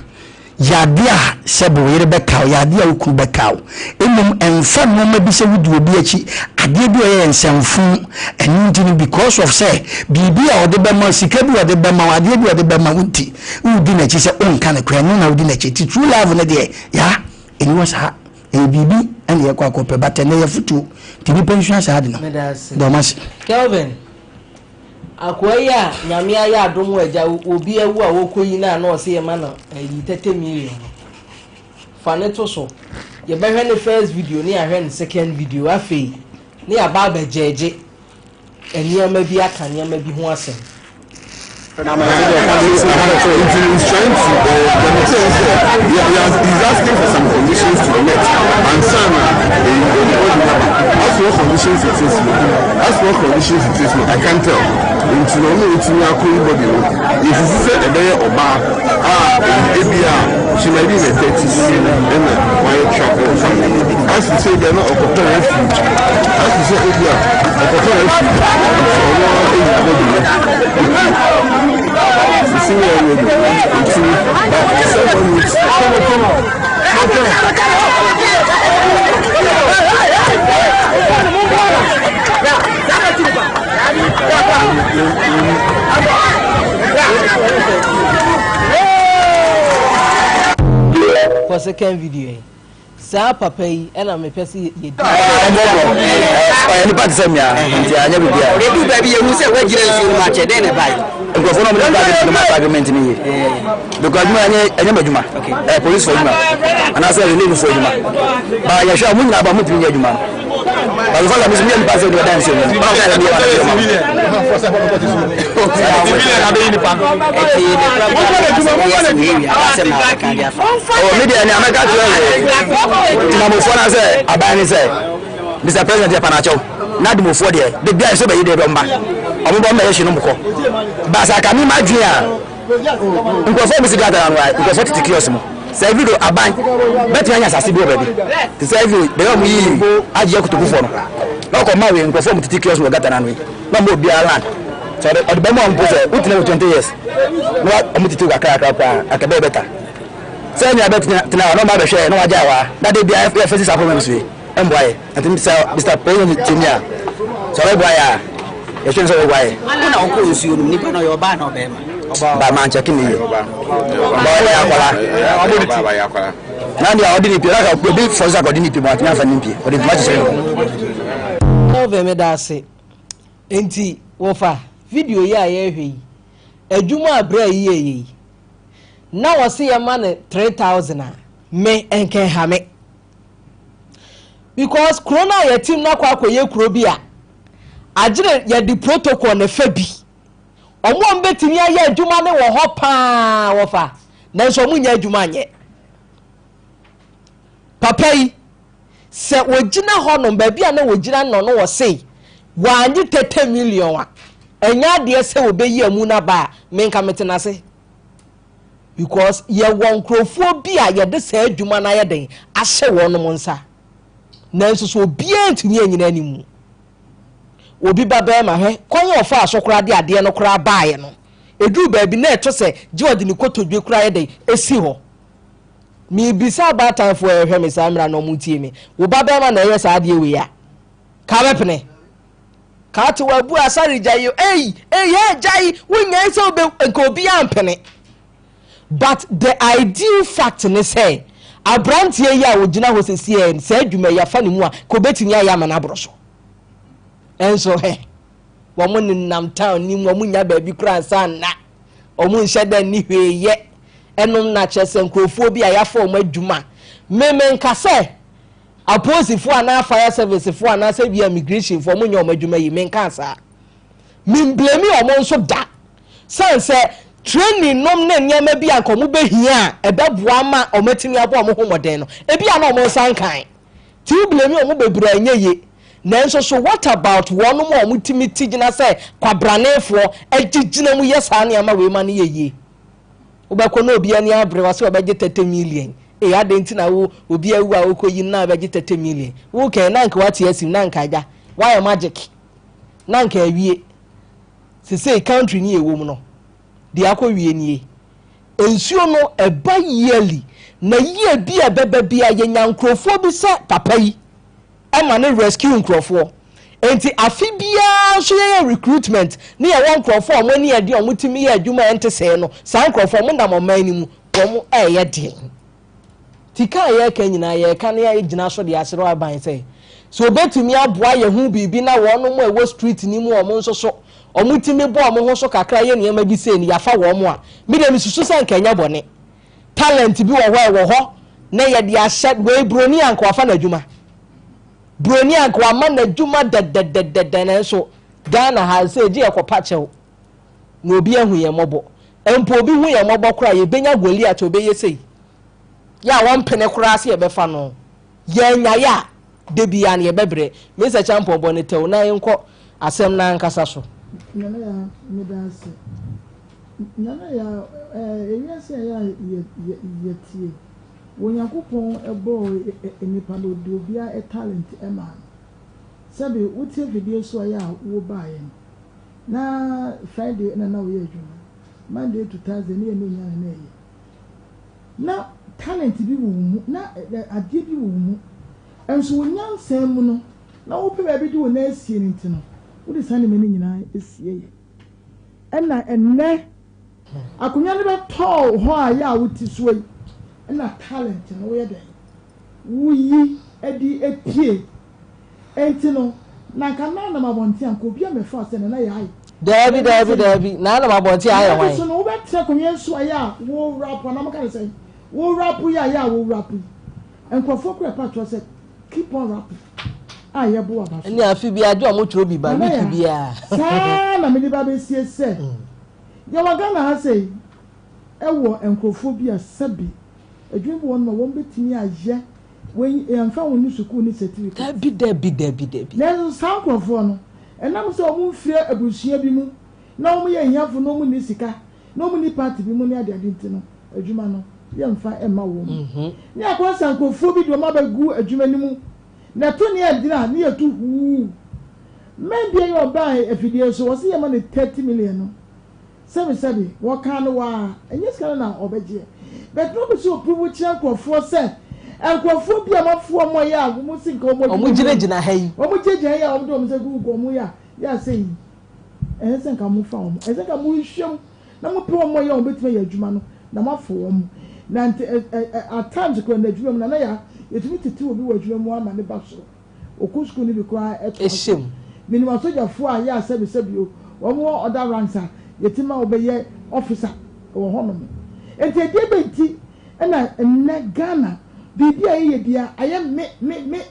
yadia sebo yire bekaw yadia oku bekaw enum emfa no ma bi se wudu obi achi ade bi oye ensemfu enunti because of say bibi a ode be ma sika bi ode be ma ade bi ode be ma wunti udi na chi se onka na kwa no na udi na chi true love ne de ya eni was ha e bibi ene ye kwa kope batene ye futu tibi pension sa ade no do mas Kelvin akoya nyame aya adom agya obi awu a wokoyi na na ose ye ma no 30 million faneto so ye behwe ne first video ni ahwe ne second video afei ni aba ba jeje eniama bi aka niama bi ho asem He's trying to he's asking for some conditions to be met. And some as what conditions it is, I can't tell. Into body. If you say a day or bar, she might be in a 30s and why travel family. As you say, they're not a hotel refuge. As you say, a hotel refuge. See where we go. for second video sa papa yi ena me pese ye di ni part sem ya nti anya bi dia e du ba bi ye hu se wa gira nsu ma che de ne bai ko fo no me da argument ni ye because me anya majuma police for juma ana say relief for juma ba ya sha mun na ba mutin ya juma ba ko la musin ni passe do dance ni ba ka ni media ni ameka tina mo fo na say abani say Mr. President Panacho na dimo fo de bia so be yi de do mba omo bo mba ye hye no mko ba sa ka mi ma dwe a nko fo mi si gata na wa nko fo titi kiosk mo say video aban betu anya sase bi obabi ti say video de o mu yi aje akutuku fo no na ko ma we nko fo mi titi kiosk mo gata na no na mo bia land so de be mo mpo say utina 20 years no omo titi ga kaka pa akabe beta say nya betu tina no ma be hwe no wa ja wa na de bia face problems we emboy ati Mr. President Timia so we boy a ye hwe so we boy na onko nsuo no nipa na yo ba na obema ba man check me ba ya kwala na ndia odini pia ka be force ka odini pia ma tia fa nimpi odi ma che no ve me da se enti wo fa video ya ye hwe yi adwuma abra yi na wo se ye ma ne 3000 a me enken ha me because corona ya team na kwa akoye kuro bi a agire ya di protocol na fa bi omo mbetimi aye adwuma ne wo ho pa wo fa nanso omo nya adwuma anye papa yi se wogina ho no ba bia na wogina no no wo sei wanyi 30 million a enya de se obeyi amu na ba menka metenase because ye won krofo bi a ye de se adwuma na ye den ahye won mo nsa nanso so bia ntumi anyina animu obi baba ma he konye ofa asokora de ade no kora baaye no edu ba bi na eto se je odi ni kotodwe kora ye den esi ho mi bisa ba time for ehwe me samra no mutie me wo baba ma na ye sa ade we ya ka bepene ka to wabu asari jayo hey jai wunya se obe nko obi ampene. But the ideal fact ne say abrantie ya wogina ho sesie se adwuma ya fa ne mu a ko betimi ya ma na abroso enso he wo mo nam town ni mo nya ba bi kura san na o mo nhye da ni hweye enum na chese nkrofo bi a ya fa o ma adwuma meme nka se aposifo ana fire service fo ana se bi immigration fo mo nya o ma adwuma yi me nka sa me blame o mo nso da sense training nom na nyama bi ankomo behia ebeboa ma omatimi abo mo homoden no ebi ana o mo sankan ti blame o mo bebra anyeye nanso so what about one mo o mutimi tigina say kwabranefo agigina mu yesa na ma we ma ne yeye obekọ na obi ani abrewa se obeje 30 million e adenti na wo obi awu a okoyi na obeje 30 million wo kan na nka wati asim na nka ja why magic na nka awie se say country ni ewo mu no de akowie nie ensuo no eba yearly na yie bi ebeba bi aye nyankrofo bi se papa yi ama ne rescue nkrofo enti afi bia so ye recruitment ne ye won nkrofo o mani ade o mutimi ye adwuma ente se no san nkrofo mo ndam man ni mu wo eye de tika ye ka nyina ye ka ne ye gina so de Yaa Serwaa ban se so betumi aboa ye hu bibi na wo no mo ewo street ni mu o mo nso so omutimi bo omo ho so kakra ye ne ma bi se ni yafa wo mo a mi dem susu san kanya bone talent bi wo ho na ye de ahye we broni anka wafa na adwuma broni anka wa ma na adwuma de na so Ghana ha se je ekopa chew na obi ahu ye mobo empo obi hu ye mobo kra ye benya Goliath obeye sei ya won pene kra se ye befa no ye nya ya de bia na ye bebre me se champion bonete na enko asem na nkasa so nana ya medase nana ya ewiase ya yetie wonyakopon ebo enipa no de obia talent ema sabe utie video so ya wo baaye na Friday na wo ye adwuma Monday to Thursday ne no nya na ye na talent bi wo mu na ade bi wo mu enso wonyansam mu no na wo pe ba bi di wo na asie ni ntino wo de sane mani nyina esie ye ena enne akonya ne be tall ho a ya wo ti so yi ena talent no wo ye den wo yi edi epie entino na kana na mabonti anko bia me fa se na ya yi David na na mabonti ayi wan so no wo be tre konya so ya wo rap na maka say wo rap ya wo rap enkofo kura patro say keep on rapping aye bo aba ni afi bi ade o mo tro bi ba wiki bia sa na me di ba be sie se ye wa Ghana ha sei ewo enkrofo bi a sabi adwumbo won ma won betimi aye wen emfa won ni suku ni certificate David na sa enkrofo no enam se o mu fie abusua bi mu na o mu ye hiafo no mu ni sika no mu ni party bi mu ni ade ntino adwuma no ye mfa ema wo mu ni akwasa enkrofo bi do ma ba gu adwuma ni mu na to ni adina ni etu hu men bi yo buy efidie so wose ye ma 30 million no sebi wo kan wa enye skala na obeje but no be so prove chan krofo se enkrofo bi amafo mo ya mo sinka mo gina hayi mo jeje ya o do mo se gu mo ya sei se nka mo fa mo se nka mo hwem na mo pe mo ya o betime ya adwuma no na mafo wo mo na at times ko na adwuma na ya etumi titi obi wa adwuma mu ama ne ba so okusku ni bi kwa eshem minimum soja fo a ya sebi o wo mo other ranks a yetima obeye officer wo hono mo enti de benti na Ghana bibi a ye bia aye me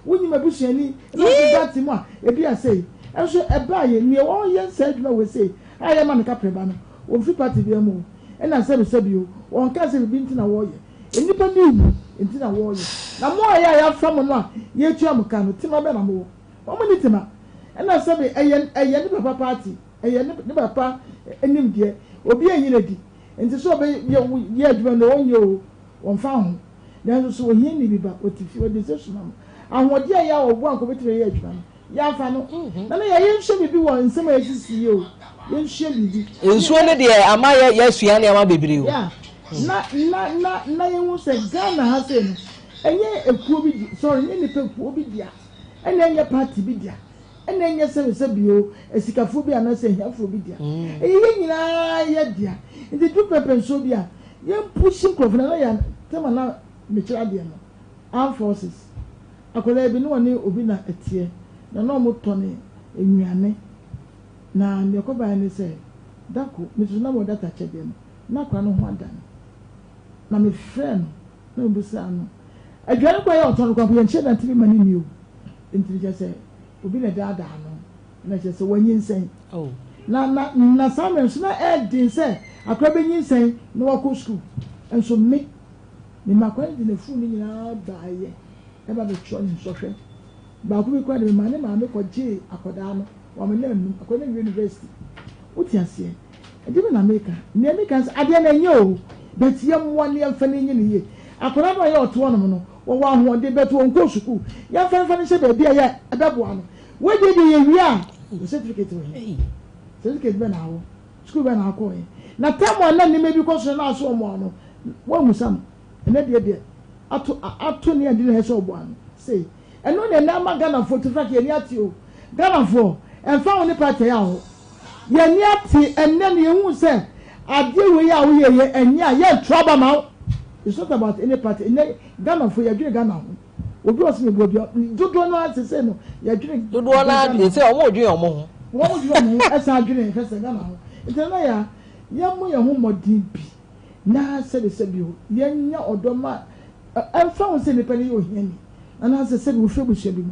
wonyi mabusuani na that mo a ebi a say enso eba ye ne wo ye say adwuma we say aya ma nka preba no wo fi party bi mu e na se bi o won ka se bi ntina wo ye enipa ni wu ntina wo ye na mo ya fa mo no a ye tua mo ka no tima be na mo wo ni tima e na se bi eye ni papa party eye ni papa enim de obi enyina di nti so be ye adwuma no won ye o won fa ho na so ohie ni bi ba otifi o de se so mam ahode ya wo bo anko betire ye adwuma no ya fa no na ya ye nhye bibi wo nsem asisi ye o ye nhye bibi nsuo ne de ama ye sua ne ama bebre o ya na ye hu se Ghana ha se no enye ekuo bi sorry nye ni pekuo bi dia ene enye party bi dia ene enye se bio esikafo bi ana se hiafo bi dia ye nyina ye dia ndi du pepenso bi a ye pushing crop na ya tema na mechira dia no armed forces akola bi no ne obi na etie na no mo tone ennuane na ne ko ba ne se dako metu na mo data che dem na kwa no ho adan na me friend na obusa no adware kwa ya oton kwa ye nche na tiri mani mi o ntiri se obi na dada no na che se wanyi nsen oh na samen so na edin se akwa be nyinsen na wako school enso me makwa di na fu ni nyina baaye e ba be tro ni so hwe ba ko be kwa de ma me ko je akoda no wa me na nu akoda university uti ase e de na America ni America ade na enye o bet ye mo ne emfa na enye ne ye akoda no ye oto no wo wa ho de bet won ko school ya fa ne se be bia ye e be bo ano we de ye wi a certificate wo certificate be na wo school be na ko na tamo na ni me bi ko so na so mo ano wo musam ene de ato ne ade na he so bo ano say eno ne na ma Ghana for to fact ye ni ati o Ghana for enfa woni party ya ho ye ni ati enne ne hu se ade we ya wo ye enya ye trouble ma it's not about any party Ghana for ye dwene Ghana ho obi o se me bo bi dodo no ati se no ye dwene dodo na e se omo dwene omo ho wo dwene ho esa dwene fe se Ghana ho ntena ya ye mo ye ho modin bi na se bi o ye nya odoma enfa wo se ne pani yo hiani ana se bi wo fe bu hye bi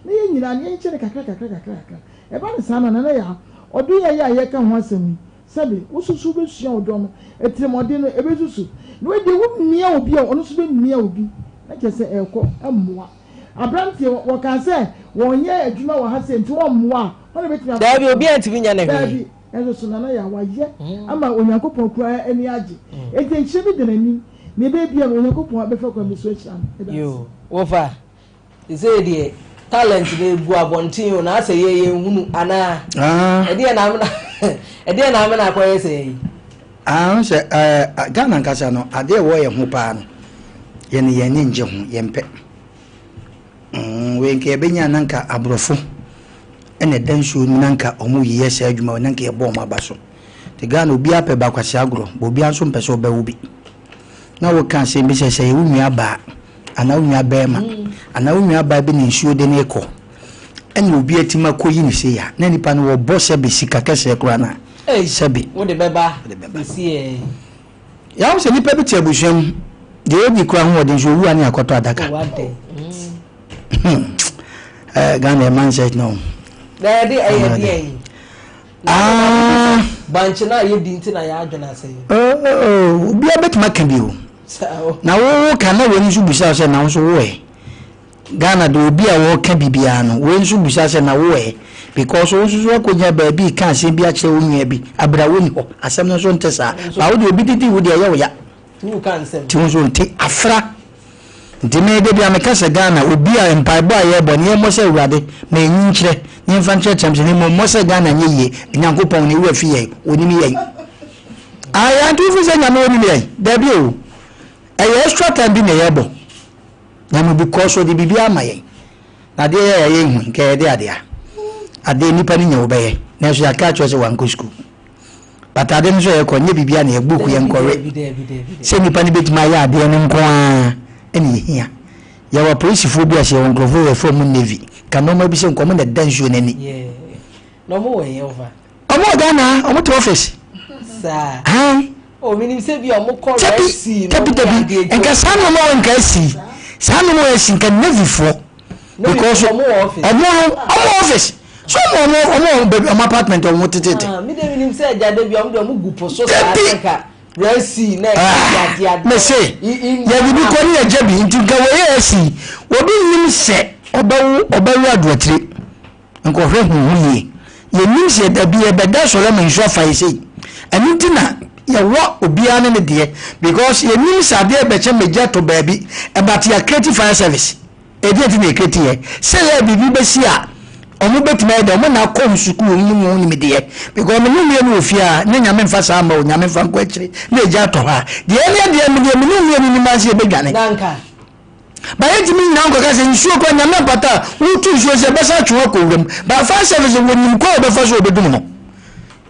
na ye nyina ne ye kire kakra e ba ne sana na ya odu ye ka ho asemi sabi wo susu be sua odom etiremode no ebesusu no we de wo mia obi a ono so be mia obi na kese ekọ emmoa abrantie wo ka se wonye adwuma wo ha se nti wo mmoa wona betimi da bi obi anti nya na hwe ezo so na ya waye ama onyankopon kura ani age enti nchire bi denani ne be bia onyankopon abefa kwa miso chiam yo wo fa ise de talent na egu abontin o na ase ye hunu ana ede na amena akoye se se Ghana nkasa no ade wo ye ho pa no ye ne ye nje ho ye mpe we nke benya nanka abrofo ene danso nanka omu yiye se adwuma nanka ye bo ma baso te Ghana obi ape ba kwase agro bo obi anso mpese oba wo bi na wo kan se bi se ye wunua ba ana wunua ba ma ana wunua ba bi ni nsuo de ne ko ene obi atima koyi ni se ya na nipa no wo bo se be sika kese kura na sebi wo de beba si ya wo se nipa bi ti abuhwam de obi kura ho de nsuo wu ani akoto adaka Ghana man said no da de banche na ye dinti na ya adwena se obi abetima ka bi o na wo ka na wo nsu busa se na wo so wo Ghana do obi a wo ka bibia no wo nsu busa se na wo because wo so akonya ba bi ka se bi a che wo nwa bi abra wo ni ho asem no so ntesa ba wo de obi titi wo de ye wo ya tu kan sem ti wo so nti afra ndime de bia me kasa Ghana obi a empaibo a ye bo ne mo se urade na enyi nkire ne mfa nkire chamse ne mo se Ghana nye ye nyankopon ne wa fi ye onimi ye aya ntu fu se nyame onimi ye da bi o e extra time bi ne ye bo nyame because of the bibia amaye na de ye hu nke de ade nipa ni nya obeye na so ya ka cho se wanko school but ade no so ye ko nye bibia na ye book ye nkore se nipa ni betima ya ade no nko a eni hia ya wa police fo bi a se won grofo we from navy ka no ma bi se nkomo na danjo nani no mo we over omo Ghana omo to office sa o minim se bi omo call FC no enka sanu mo enka si sanu mo esi nka navy fo because omo office so omo apartment omo tete me dey nim say jade bi omo dey omo gupo so ka resi na ya me say ya bi ko ni ajabi nti ga we esi obi nim se obawu adwotire nko hwe hu ye nim se da bi e beda so le me nso fa ise enti na ya wo obia ne de because ye nim se ade be che meja to baabi e bat ya creative fire service e de ti na creative ye say ya bibi be si a omo betima de omo na kom sukuu mu ni de because me nu no ofia ne nyame mfa sa ma o nyame mfa nko akire na eja to ha de ne me ni ma se be dwane danka ba yeti mi na nko ka se nsuo ko nyame pata utu nsuo se be sa twa ko wem ba fa service wonim ko be fa so obedum no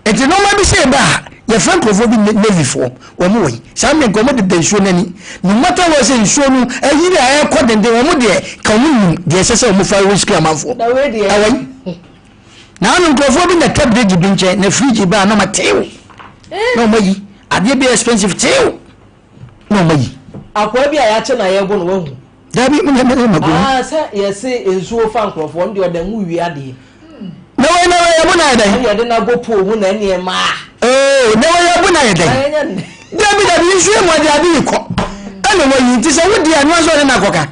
enti no ma bi se ba ye frank ofo bi navy fo wo mo yi sa me nko mo de nsuo nani no mata wo se nsuo no ayiri a e ko dende wo mo de ka wo de se se mo fa whiskey amanfo na we de awai na anu nkrofo bi na tablet bi nche na fridge ba na mateo no mo yi ade bi expensive teo no mo yi akwa bi a ya che na ye bo no wahu dabi me mago sa ye se ensuo fa nkrofo ndi odan wu wi ade na we ya bo na ade ye de na go po hu na ne ma na we ya bo na ade dabi nsuo mo ade ade ko ana wo yi ti se wo di anu so na koka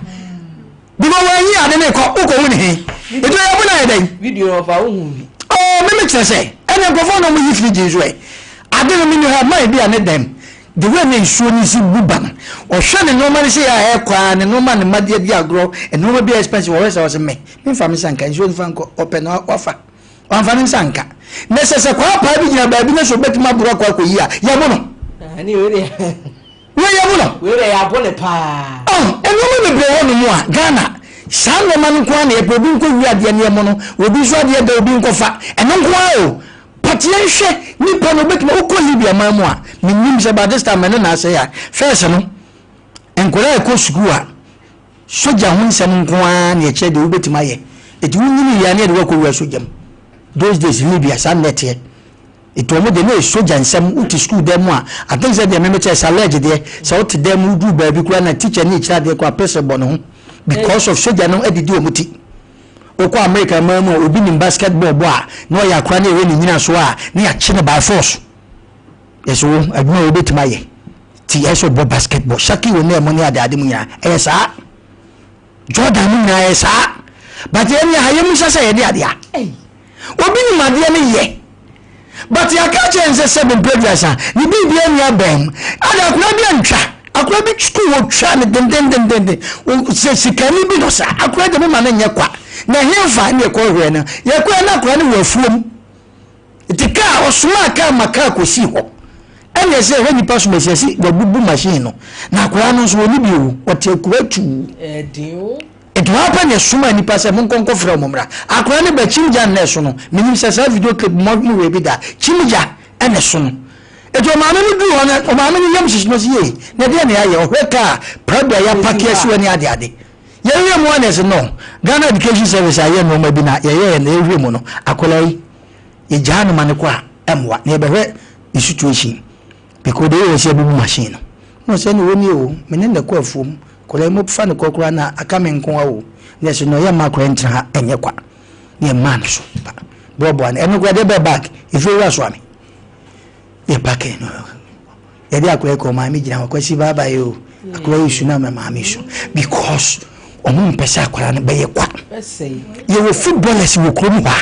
bi mo wa yi ade ne ko uko hu ne he eto ya bo na ade video of a hu bi me tell say ene nkrofo no mo yi fridge nsuo ade no mi no ha mai bi ane dem the way they show ni si buban o hwe ne normal say ya kwa ne normal ne made di agro e normal be expensive o say me fam sanka nsuo nfa nko open offer on fam sanka necessary kwa pa bi gina ba bi na so betima bro kwa yi a ya bo no ani we ya bo no we ya bo ne pa e normal be bro no mu a Ghana san no man kwa na e po bi nko wi ade ne mo no obi so ade da obi nko fa e no kwa o patienhwe nipa no betima okọ Libya mamu a minim se ba this time na say ya first no enkola ko sukuu a soja hun sem nko a na eche de obetima ye eti wunni ya na de ko wi soja those days Libya san nete eti omo de na soja nsem uti school dem a I think say de me che salage de so uti dem du ba bi kura na teacher ni cha de ko apese bo no because of soja no edidi omuti oko America mamu obi ni basketball bo a no ya kwa na ewe ni nyina so a na ya chine by force yeso aduma obetima ye ti yeso bo basketball shaki we na money ade mu nya sa Jordan mu nya sa but ye nya haye mu sasa ye de ade a obi ni made ne ye but ya ka chense 7 previous a ni bibia nya bam ada kuna bi antwa akura bi school wo twa ne den o se sikani bi no sa akura de mu ma na nya kwa na hemfa ne ko hwe na ye kwa na akura ne wafuom itika osuma ka maka kosi ho ene se he nipa so mesesi wa bubu machine no na akura no so oni biu ote akura tu dio eto hapa ne suma nipa se mon konko fra omomra akura ne ba chimja na so no minim se sa video clip mo we bi da chimja ene so no eto maame no du ho na o maame no yam sisi no se ye na de ne aye o hwe ka prada ya pakia so ani ade ye mo na se no Ghana Education Service aye no ma bi na ye na ehwe mo no akola yi ye janu mane kwa emwa na be hwe the situation because they were saying machine no say no woni o menen da kwa fom kola mo fa ne kokora na aka me nko awo na se no ye ma kwa ntra ha enye kwa ne man so bobo an eno kwa de be back if you was wami ye back no ye dia kwa ko ma mi gina kwa si baba yo akwa isu na ma mi so because omo mpesa akwara no be ye kwa ye wo footballers wo krom ba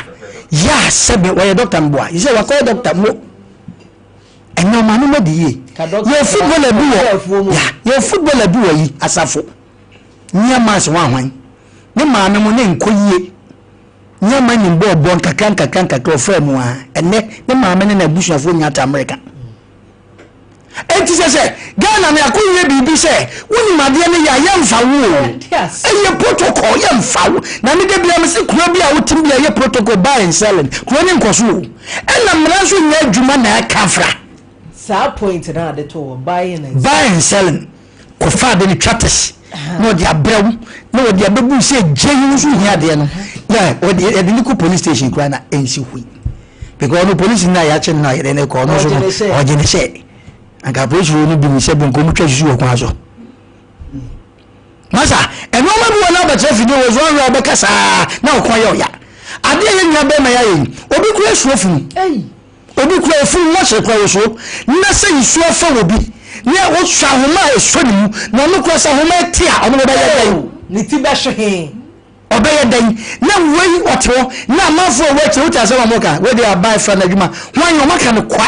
Yaa Serwaa wa doctor mboa you say wa call doctor mo eno ma no medi ye ye footballer bi wo ye footballer bi wo yi asafo nya mas wa hwan ne ma me mo ne nkoyie nya ma ni bo nkakanka to fra mu a ene ne ma me ne na busuafo nya ta America enti se Ghana me akoyie bibi se woni made ne ya yemfa wo eye protocol yemfa wo na me de bia me se kuro bia wo tim bia ye protocol buy and selling kuro ni nkoso ena mra so nya adwuma na akafra sa point na de to buy and selling ko fa de ni chatters no dia brew no dia bebu se jeyu so hia de no ya o de ni police station kura na ensi hui because no police na ya chen na ye ne ko no so o je ne se anga police no bi ni se bon ko mu twa susu ko aso masa eno ma bi wona ba che video wo zo ro be kasa na o kon yo ya ade ye nya be ma ya yi obi kura suofun obi kura fun mo se kura so na se isuo fa obi ne wo hwa homa eso ni mu na no kura sa homa ti a ono be ya dan ni ti be hwe obeye dan na wei otwo na amafo we che uta se mo ka we dey abai fra na dwuma hwan yo maka no kwa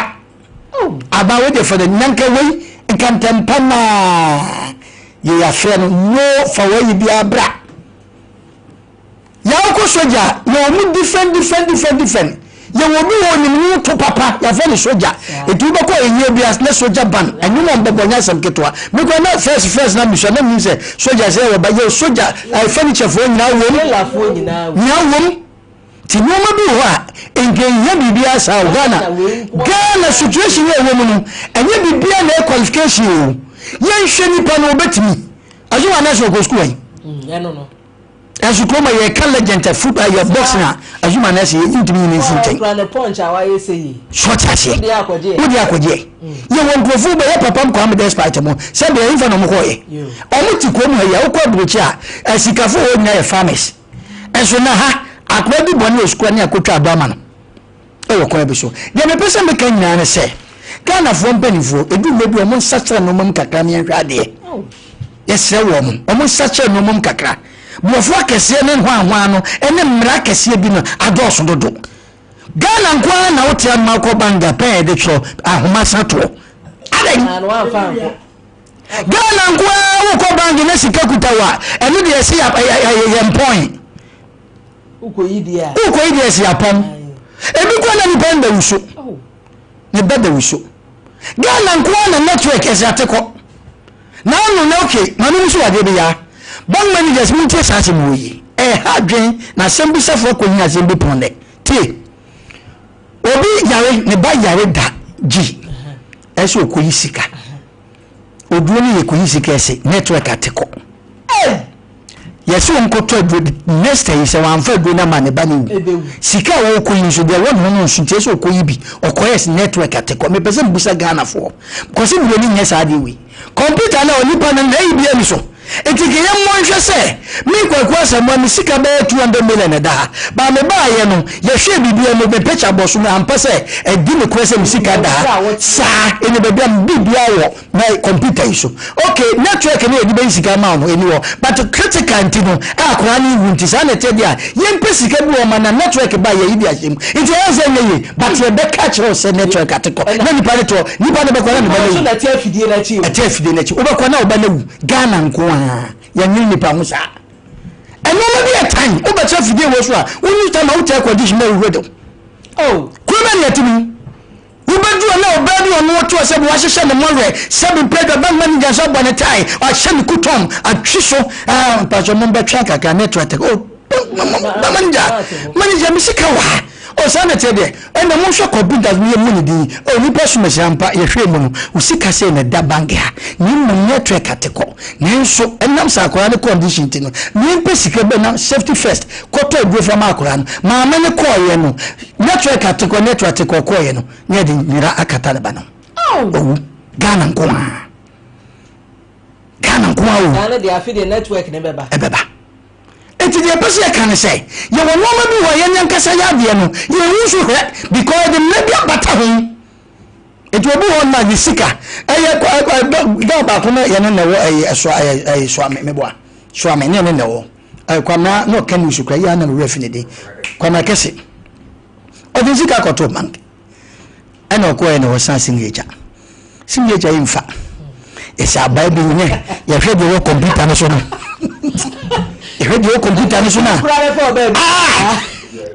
aba we dey for the nanka wei nkantampana ye ya fe no fa we bi abra ya ko soja ya mu different ya wo bi wo ni to papa ya fe ni soja etu be ko enye bi as na soja ban enyu mo be bonya sam ketwa me ko na first na mission na mi se soja se wo ba ye soja ai furniture fo nyina wo la fo nyina wo ti no ma bi ho a enke ya bibia sa Ghana situation we wo mu no enye bibia na qualification o ye hwe ni pa no betimi azu wa na so go school ai no as you come here can legend football your boxing azuma na say intimi ni sinten plan punch awa ye say short ase odi akoje ye won profu be papa ko am despite mo say be infa no mo ko ye omo ti ko mo ya ukọ brochi a asikafo wo nya ye farmers enso na ha akwa bi boni osukwa ni akotwa abama no e wo ko be so de me pese me kan nya ne say Ghana fo mpanifo edu mebi omo nsachara no mom kakra me hwa de yes se wo mo omo nsachara no mom kakra Mofo akese ne hwan no ene mmra kese bi no adoso dodo Ghana nkwa na wote ama ko banga pe de cho ahoma sato adan Ghana nkwa wo ko banga na sika kutawa ene de ese ya point ukoyi dia ese ya pom ebi kwa na ni penda wuso ne beda wuso Ghana nkwa na network ese ateko na no na okay manu wuso ade bi ya Bang managers muntie saase moyi hadwen na sembi sefo ko nya sembi ponde ti obi yare ne ba yare da ji eso ko yisika oduo ni ko yisika ese network ateko yeso nkoto next day se wan fa do na ma ne ba ni sika wo ko yin so de won no nsu tie so ko yibi okoyes network ateko me pese busa Ghana fo ko se bi ni nya sa de wi computer na oni pa na ibi ani so etike ye mo nhwe se mi kwakwa se mo mi sika be 200 million da ba me ba ye no ye hwe bibia mo be picture boss no ampa se e di me kwese mi sika da sa ene be bia bibia wo na computer iso okay network ni e di be sika ma no eni wo but critical ntino akwa ni wunti sa na te dia ye mpe sika bi wo ma na network ba ye idi ahyem nti ye ze ye but ye be catch us network ateko na ni pale to ni ba ne be kwa na ni ba so na tie afidie na chi wo be kwa na wo ba na wu Ghana nko ya nyini pa musa eno no be time o ba cha fidie wo so a wonu ta ma wo ta condition na wo do kuma ne tumi wo ba du na o ba du no to se bo wa hye ne monre se bi play ba man ja so bone tai a hye ne kutom a twiso pa so mo ba twa kaka network manager mi sika wa o sana tede ena mo hwe computers mi mu ni di o ni pesu me sampa ye hwe mu no usika se na da bank ha ni mu network ateko nenso enam sa akora ne condition ti no ni pesika be na safety first koto edwe from akora no ma me ne call ye no network ateko call ye no ne de nira akata ne ba no Ghana nko o Ghana de afi de network ne beba enti de pese ya kan say ye wo no ma bi wo ye nyankasa ya de no ye wusu hwe because the maybe abata ho enti obi won ma sika eye ga ba ko na ye no wo eye so ame meboa so ame ne ne wo kwa na no kan wusu kra ya na refi ne de kwa na kese o de sika ko to bank ana ko ye no wo san singeja imfa esa bible ne ye hwe de wo computer no so no ye hwe de wo computer no so na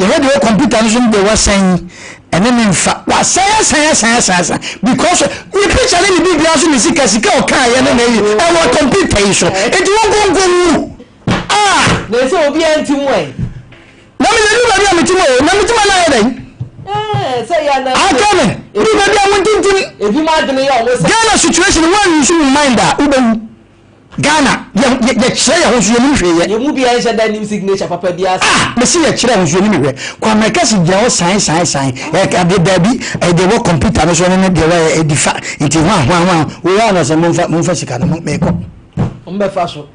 ye hwe de wo computer no so de wa san ene ne mfa wa san because we preach ale ni biblia so ni sika o kan ye ne yi e wo computer yi so e di won na se obi antimu e na me ni ba bi amitimu na mitimu na ye den say ya na akame ni ba bi amuntintim ebi ma dene ya o Ghana situation one you should mind that ubewu Ghana ye kire ya hoso ni hwe ye mu bia nche da nim signature papa bia me si ye kire hoso ni hwe kwa America si gya o sign e ka de dabi e de wo computer no so ne de wa e difa nti wa na se mo fa sika no me ko mbe fa so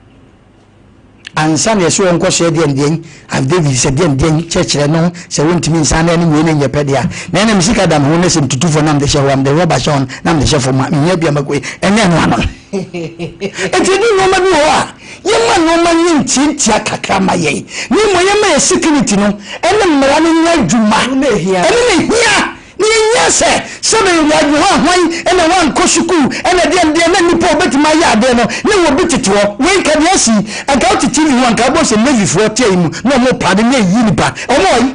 ansa na yeso enko hye de ndien have David said de ndien chechre no se wontimi nsa na ne nyene nyepedia na na msika dam ho ne sem tutufo nam de hye ho am de rubber shon nam de hye fo ma nya bia makoi ene no ano enti ni no ma bi ho a yema no ma nyinti akakra ma ye ni mo yema security no ene mmara no nya dwuma ne hia ni nyase sebe ya hwan ene wan kosuku ene de na nipo betima ya de no ne wo bitito we ka de asi aka otiti ni wan ka bo se navy fo tie mu no mo pade ne yi nipa omo yi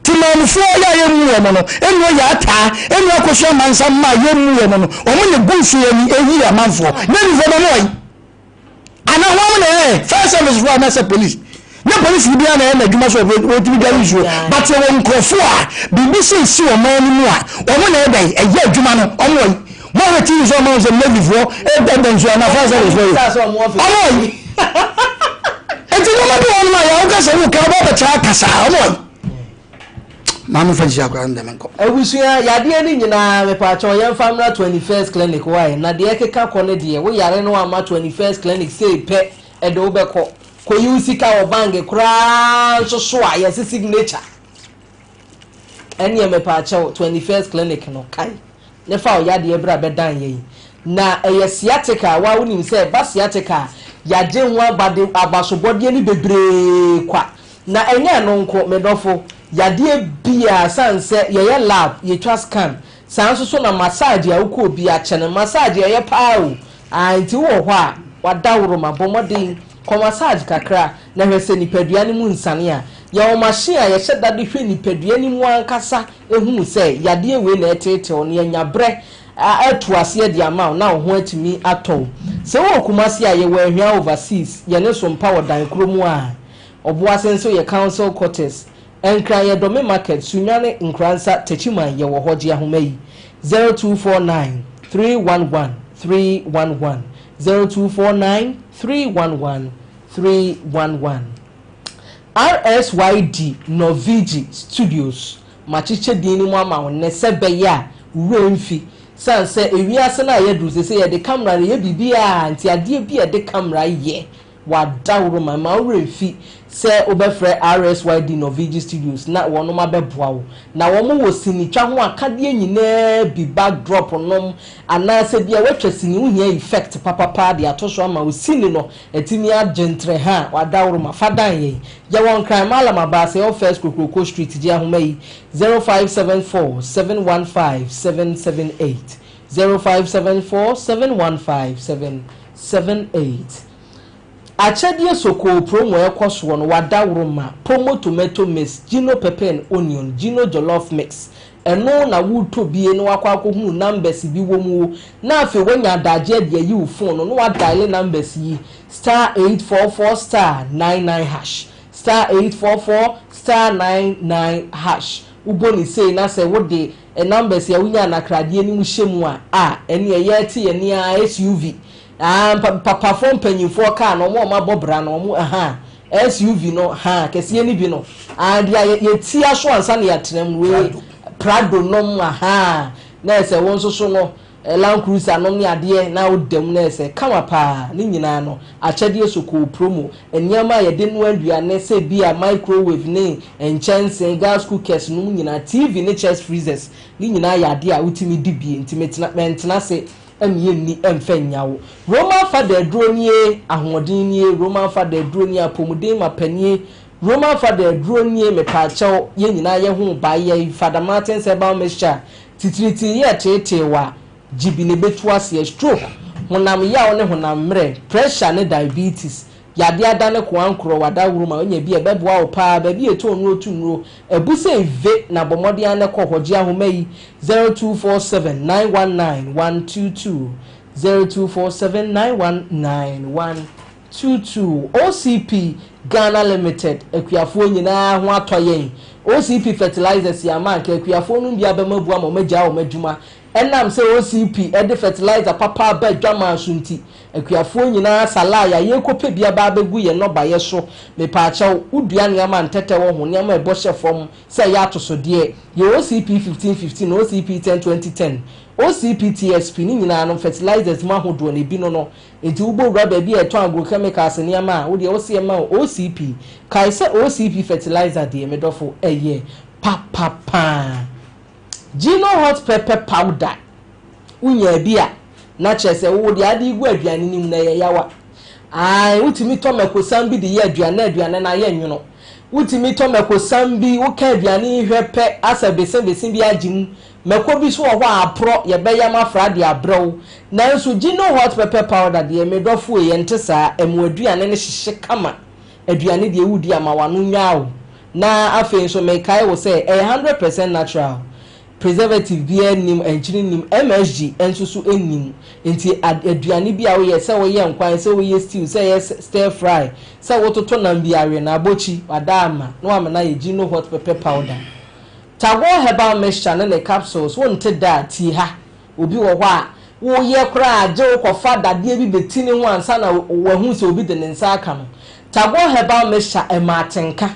timanu fo ya ye mu omo no eno ya ata eno akoso mansa ma ye mu omo no omo ne gunsu ye ni eyi amanfo navy fo no yi ana hwan ne first service for na police na police bi na na adwuma so otimi da issue but won krofo a BBC si o man mu a omo na ebe eye adwuma no omo yi mo we ti so mo so navy fo e so na fa so omo yi enti no ma bi won ma ya o ka se wo ka ba ba cha kasa omo yi manu fa jia kwa ndem nko ewusua yade ni nyina me pa cho yem family 21st clinic why na de ekeka kone de wo yare no ama 21st clinic say pe e do be ko yusika obange kura so a yes signature eni me pa cho 21st clinic no kai ne fa o yade e bra be dan ye na eye sciatica wa woni se ba sciatica yaje ho abasobode ni bebre kwa na enye no nko medofo yade bia sanse ye lab ye twa scan sanso so na massage ya uko bia chene massage ye pa o anti wo ho a wadawro mabomodin ko massage kakra na hwese nipadua ni mu nsane a ya o machine a ye hyedade hwe nipadua ni mu ankasa ehunu se yade we na etete on ye nyabre atu ase de ama na ho atimi ato se wo kumase a ye wa hwia overseas ye ne Sompa wodan kromu a oboa senso ye council quarters enkra ye dome market sunyane nkransa techiman ye wo hoje ahomayi 0249 311 311 0249 311 311 RSYD Novigi Studios machiche dini mu ama wonne sebe ya wemfi sanse ewiase na ye du se ye de camera ye bibia anti ade bia de camera ye wadawro ma wemfi se obefre RSYD Novigi Studios na wono ma beboawo na womo wo sini twa ho akade nyina bi backdrop nom ana se bia wetwa sini uhia effect papa de atoso ama wo sini no etimi agentre ha wadawro ma fadan ye ya won kran mala mabase o first Kokoko Street dia homa yi 0574 715 778 0574 715 778 achadie soko promo ekoso no wadawro ma promo tomato mix gino pepper and onion gino jollof mix eno na wuto bie no akwakohunu numbers bi womu na afi wanya daje de yi wo phone no wadial numbers yi *844 *99 hash *844 *99 uboni say na say wo de numbers ya wunya na krade ni mu hyemu a ene ye ti ye ni SUV papa phone panyinfo car no mo mabobra no mo SUV no kese ni bi no and ye ti aso ansa na ya trem we Prado nom na ese won so no Land Cruiser nom ni ade na odem na ese kama pa ni nyina no achade soko promo enyama ye de no aduane se bia microwave ne enchanse gas cookers no nyina TV ne chest freezers ni nyina ya ade a utimi dibie ntimetina mentena se emiye ni emfanyawo Roman Father Dronie ahoden nie Roman Father Dronie apomuden mapanie Roman Father Dronie mepacho ye nyina ye ho ba ye Father Martin Sebal Mesha titiriti ye tetewa jibine betu ase stroke honam ya one honam mre pressure ne diabetes yade adane ko ankro wada wuruma onya bi ebeboa opa ba bi eto onu otunro ebuse eve na bomode ane ko hoje ahomayi 0247919122 0247919122 OCP Ghana Limited ekuafo nyina ho atoyen OCP fertilizers ya man ekuafo no bia bemabu amomagya o madwuma enam se OCP ede fertilizer papa ba dwama sunti ekuafo nyina salaya ye kope bia ba begu ye no baye so me pa acha udua ne ama ntete wo ho ne ama ebo hye fom se ya atoso de ye OCP 1515 OCP 102010 OCPTSP ni nyina no fertilizers ma hodo na bi no enti ubo rubber bi eto agrochemicals ni ama wo de wo se ma OCP kai se OCP fertilizer de medofo eye pa Gino hot pepper powder unya bia na chese wo de ade igu aduane nim na ye yawa ai utimi to mekosan bi de ye aduane na ye nwono utimi to mekosan bi wo ka aduane hwepe asabese bi agim meko bi so wo apro ye be ya mafra de abrew nanso Gino hot pepper powder de medofo ye ntesa emu aduane ne hyehye kama aduane de ewudi ama wano nyawo na afen so mekai wo say 100% natural preservative bia nim enchiri nim MSG enso so enim enti aduane bia wo ye se wo ye nkwan se wo ye stew se ye stir fry se wo toto na mbiare na abochi wadama no amana ye Gino hot pepper powder tago herbal mixture na capsules won te da ti ha obi wo ho a wo ye kra age wo kofa dade bi betini ho ansa na wo hu se obi de ne nsa aka no tago herbal mixture ematenka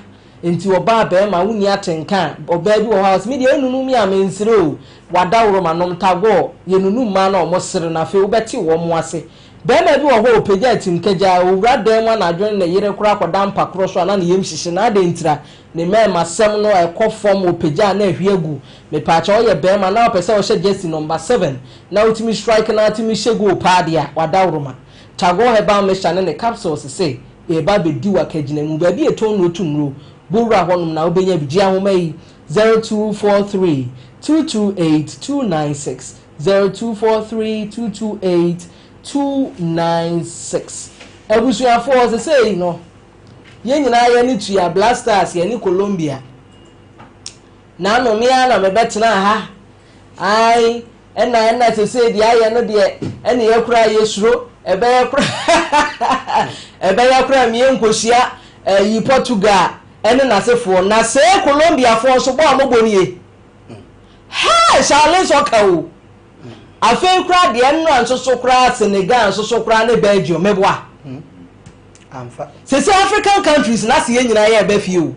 enti oba ba ma wuni atenka oba bi wo house media enunu mi amensire o wadawro manom tago yenunu ma na omosere na fe obeti wo mo ase be ma bi wo ho opeja tinkaja owura dan ma na adwen na yere kura akoda mpa kro so na yem hihye na ade ntira ne ma sem no ekofom opeja na ahwiegu me pa cha oye be ma na opese wo hye jersey number 7 na utimi strike na atimi hyegu opadia wadawro ma tago heba mixture ne capsules say e ba be di wakagina mu ba bi eton no tumro bura honum na obenya bigi ahoma yi 0243 228 296 0243 Abusuafo say no ye nyina ye ni tua blasters ye ni Colombia na no me ana me betena ha ai ena say dia ye no de ena ye kura ye suro ebe ye kura mi enkohia yi Portugal ene na sefo na se Colombia fo so bo amobonye ha shale so kawo afen kura de eno anso kura Senegal anso kura ne Belgium meboa amfa se African countries na se nyina ye ba fie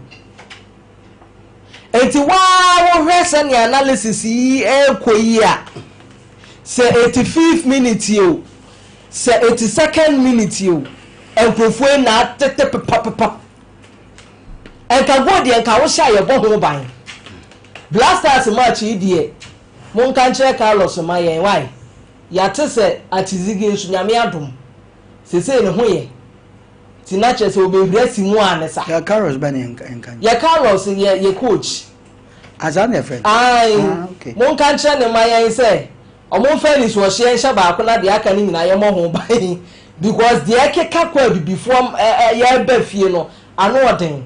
enti wa wo hwese ne analysis yi ekoyi a se 85th minute yo se 82nd minute yo enkrofo na tete papa enka godi enka wo sha ye bo ho ban blasters match yi die mon kan kire Carlos Mayen why ya tese atizigi nsu nyame adom sese ne ho ye tinache se obewura si mu anesa ya Carlos bani enka ya Carlos ye coach azan e friend okay mon kan kire ne Mayen se omo Felix wo hye hye ba ko na de aka ni nyina ye mo ho ban because the ekeka kwa before ya ba fie no ano oden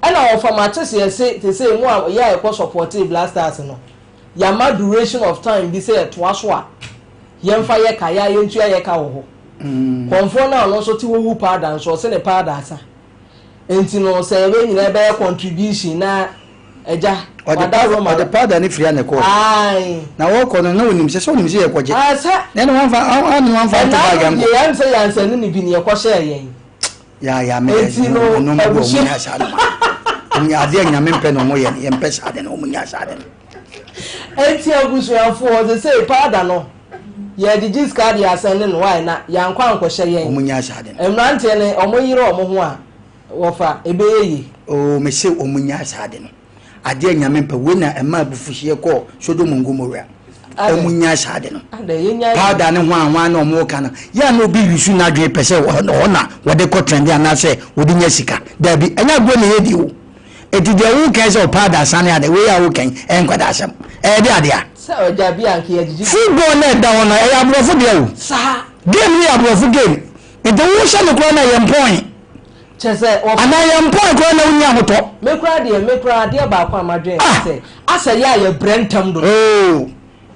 ena of Manchester say they say mu ya e support blasters no ya ma duration of time bi say to aso a ye mfa ye ka ya ye ntu ye ka wo ho konfo na no so ti wo powder so se ne powder asa enti no say we nyina be contribution na eja the powder ni free na ko ai na wo ko no onim se so onim se ye koje asa na no wanfa to bagam ye yanse ni bi ni ye ko share ye ya me no mo nya sha no nya ade nya me mpe no mo ye mpe sha de no mo nya sha de enti abusuafo o say powder no ye digis card ya send no why na ya nkwa nkwo share ye mo nya sha de emrante ne omo yire omo ho a wofa ebe ye o me se o mo nya sha de no ade nya me mpe we na ema abufuhie ko Sodom Ngomora emunya sha de no powder ne ho anwa na omo ka na ya no bi wisu na dwe pese wo na wo de ko trend ya na se wo di nya sika da bi enya go ne yedi wo eti de wo kan se powder san ya de we ya wo kan enkwada asem de ade a se oja bi anke ya jiji football na da wona e ya brofo de wo sa game ya brofo game eti wo sha no ko na yem point chese ana yem point ko na unya hoto me kra de ba kwa amadwen se asa ya ye brentam do oh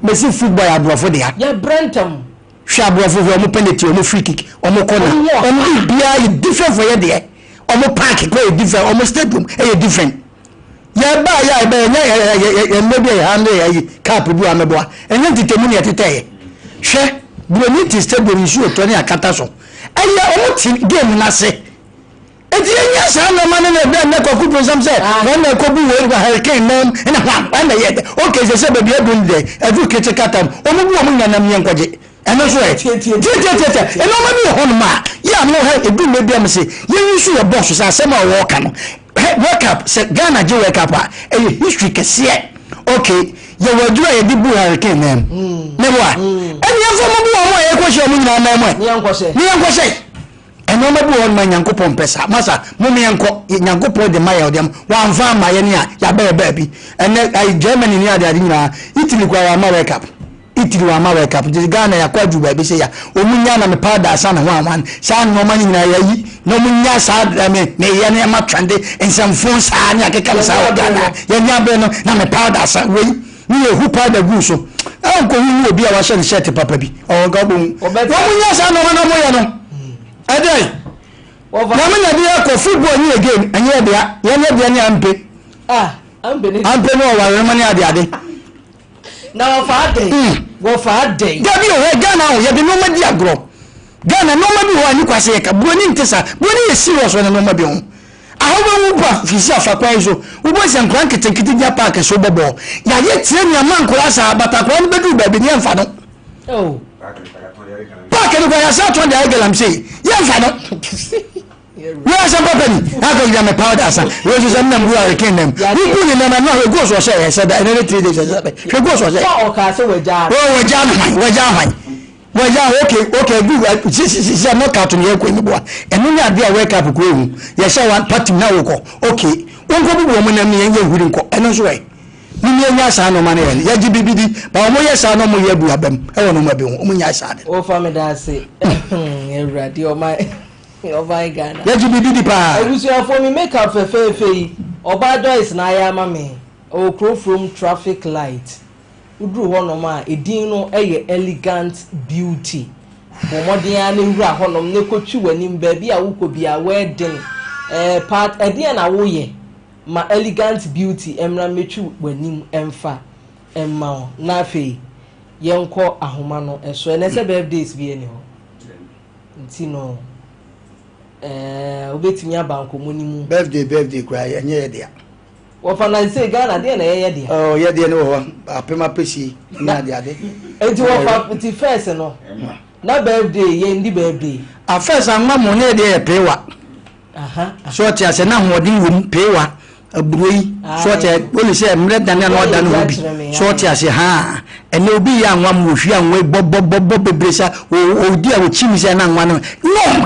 Messi football ya brofo de ya brentam hwa brofo ho mo penalty o mo free kick o mo corner o mo bia is different for ye de o mo park go different o mo stadium e different ya ba ya be nya media ya ande ya cap bu ameboa enye titemu ne teteye hwe broni stadium isu o to ne akata so eye o ti game na se edi enya sa no man na be na kwaku prosam say when na ko bu we hurricane nam na na ye okay say baby adun dey every critical time omo bu omo nyanam ye nkwaje eno so e eno ma bi ho no ma ya no ha edu me bi am say ye yisu your boss say asem a wo ka no wake up say Ghana je wake up a history kese okay ye wadura ye di bu hurricane nam ne bo a eni afo mo bu omo ye ko hye mo nyina na mo ni yanko say eno ma bu on ma Nyankopon pesa masa mo me yanko Nyankopon de maya odem wan fa ma ye ne a ya ba bi ene ai Germany ni ade nyina Italy kwa wa ma wake up Italy wa ma wake up de Ghana ya kwa juba bi say ya omunya na me powder sa na wan sa no ma nyina ya yi no munya sa me ye ne ma twande ensam fon sa nya keka sa wa Ghana ya nya be no na me powder sa we ni ye hu powder gu so an ko hu obi a wa share shirt papa bi o ga bo munya sa no na mo ye no adai na me na dia ko football ni again anya dia ya ne dia ni ampe ampe no wa re mani ade na wo fa day gabi o Ghana o ye bi no ma di agro Ghana no ma bi ho ani kwase ye ka broni ntesa broni ye serious no ma bi ho aho ba fisi afakwa so wo bo se nkran ketekete dia park so bobo ya ye tie nya man kura sa batakwa no bedu ba bi ni emfa no oh park no kwa ya sa to dia gelam sei ye emfa no where some company I go get my powder san we just na mbu hurricane them we put in na no go so say said that in 3 days we go so say o ka se we ja okay good she no cartoon ye ko ni bo enu ni ade a wake up ko ehu ye say one party na wo ko okay won ko bu mo na mi ye huri nko enu so we ni mi nya sa no man ye ya gibibidi ba mo ye sa no mo ye bu abam e wono ma be hu mo nya sa de o fa me da se ewrade o my Ghana ya gibibidi pa ebusu afo mi make up fe oba Joyce na ya ma me o crow from traffic light udru ho no ma edin no eye elegant beauty bomodin ya na wura ho no ne kotu wanim ba bi a wuko bia wedding part edin na wo ye ma elegant beauty emra metu wanim emfa emma na fe yenko ahoma no eso ene se birthdays bi eni ho ntino obetimi abanko monimu birthday cry enye ye dia wo fa na say Ghana dia na ye dia oh ye dia no ho apema pesi na dia de enti wo fa ti first no na birthday ye ndi birthday a first anma mo na dia pewa so ti ase na hodin wo pewa aburoi so ti only say mre dan na oda no bi so ti ase ha ene obi ya anwa mo hwi anwa bobo bebresa o di a wo chimi se na anwa no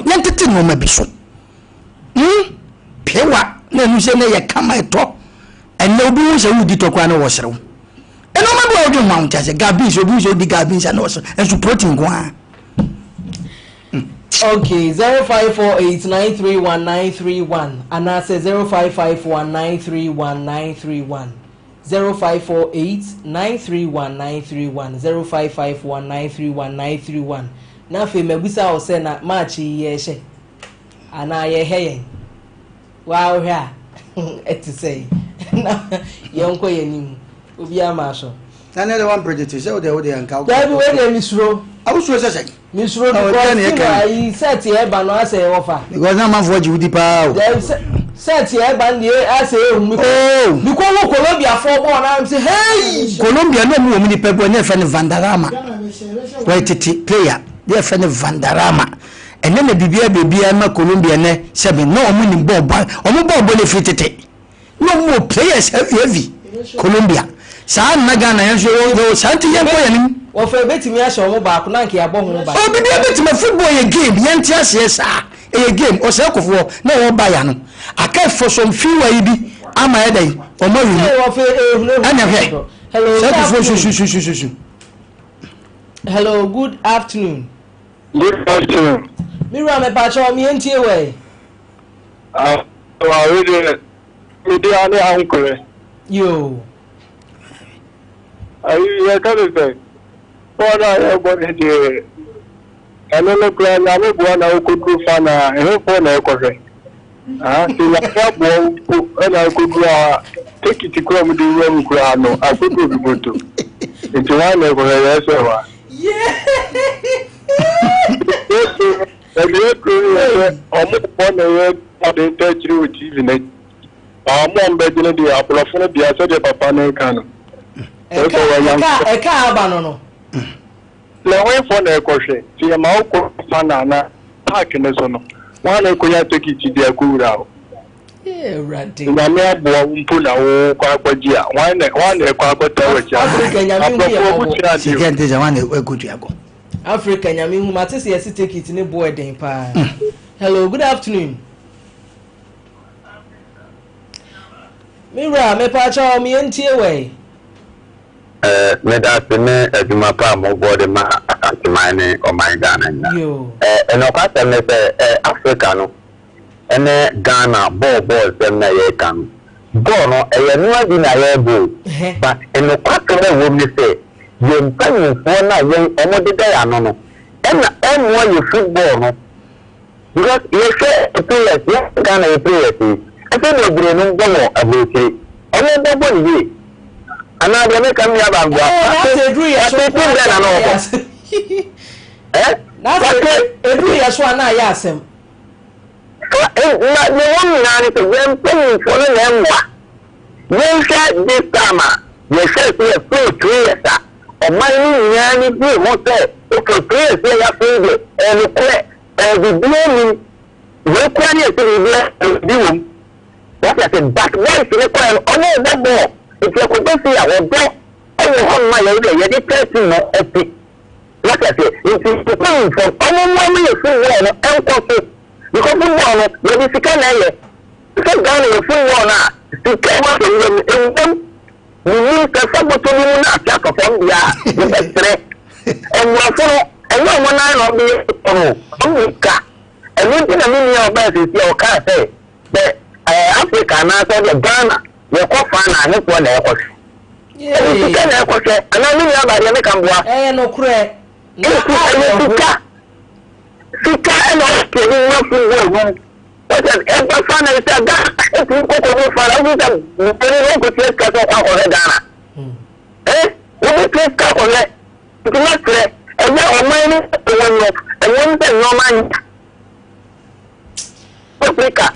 yentete no ma bi so pewa na nu se na ye kama eto ene obi wo se wudi to kwa na wo serew ene ma bo odun ma unta se gabi so bi so di gabi sa na wo so enso protein go a okay 0548931931 and I say 0551931931 0548931931 0551931931 na fe mabusa o se na match ye hye ana ye heyen wow ha eti say na yonko yenim obi ama so na ne the one project say o de anka Dabi we dey misro awusu se misro because set e ba no ase offer because na man for judi pa o set e ba ni ase ehun mi ko wo Colombia for born am say hey Colombia no mu ni pepo ne fa ne Vandarama right titi player they fa ne Vandarama ene na bibia ma Colombia ne seven no omu ni ball le fitete no mu players heavy Colombia sa na Ghana yan so santi yan ko yan wo fa betimi ahye omo ba ko na nke abo ho ba o bibia betimi football ye game yan ti ase sa e game o se kofo na wo ba ya no aka for some few way bi ama ya dai o mo wi ana he hello good afternoon Good afternoon. Mira me pacho mi entie we Wa we de ani uncle. yo Ayi ya ka be ora ya bo de eno le kra na me bo na ko ku fa na e ho na ko fe ti la ya bo na ko ku a take it ko mu de wo ku ano a ko ko bi boto ti wa na ko ya Serwaa Ebi ekuru ọmụ bọ na ye ọdị ntechiri with TV na ọmụ mbejine di apụlọfụ na bịa sọ dị papa na ịka nọ. Eka aba no. Lewe fọ na ekọhwe ti ma ọkọ fa na park ne so no. Wa na ekonya tikiti di akura ahụ. Radi. Nyame abo mpu na wo kwa kwaji a. Wa na ekọ akọta wechi. Africa nyame Sikente jamani ekutu yako. Africa nyame hu mate se yesi take it ne boy den pa. Hello, good afternoon. Mira, me pa cha o mi entie we. Me da se me aduma pa mo body ma atimane o my Ghana. Yo. No ka se me se Africa no. Ene Ghana ball se na ye kan. Ball no e no adi na ye go. But eno ka se wo mi se ye mpani fo na ye omode da ya no. Ena enwo ye football no. Because you say players, Ghana ye players. I say no bro no go about it. Omo da ball ye. Ana de me kam ya ba gwa. I agree ya so. Agree ya so na ya asem. Na no one na ni to them pay for the nwa. When say this time, you say we play 2 years. O man ni ya ni bi mo say okay 2 years ya play and play the blame we kwa ni se bi won. What I said back when se kwa on the ball. If you could see our ball, oh, my lady, you did person no epic. Like I say, if you come from any you full one, and coffee, because you want it, maybe you can so down in full one, to come out in them, you need to support to you not jack of them, and you're full, and no one I will be and one thing I mean your best is your car say, but Africa, and I said, Ghana. Ye ko fa na ne ko na e ko hwe. E ka na e ko hwe. Ana mi ya ba de me kan boa. No kure. Sika e no ke ni no fu wo. But e ko fa na ita ga. E ko ko fa la ni da. Ni ko ti ka so kwa ko Ghana. Wo ti ka ko le. Ti na kure. E na o mai ni wo no. E won te no man. Africa,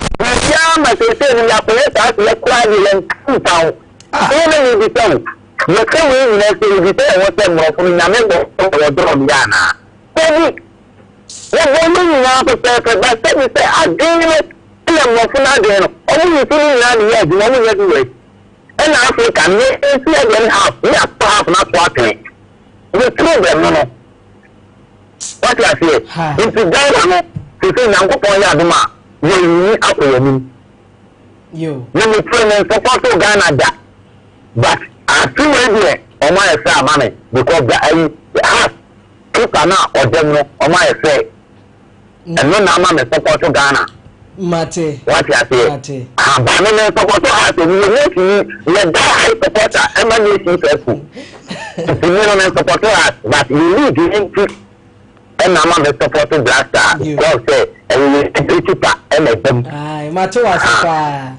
ya ma se ni ya pele ta le kwa ni len town. Ele ni town. Ye ke we ni se ni se wo se mo fun na me go wo dro mi ana. Ebi. Wo ni na ko se ba se ni se adini le mo fun ade no. O ni ti ni na ni ya di mo ni ya di we. E na Africa ni e si e gen half, ya half na kwate. The problem no. What I say? Into Ghana no, se na ko pon ya duma. You akoyami yo na me friend support Ghana da but afi we dey o ma e say amane because the has people na odem no o ma e say and no na ma me support Ghana mate what you say ba me support has we need da support emanation person you know me support has but you need to and I'm a supporting blaster. God say, and we keep and aye, Matuasa.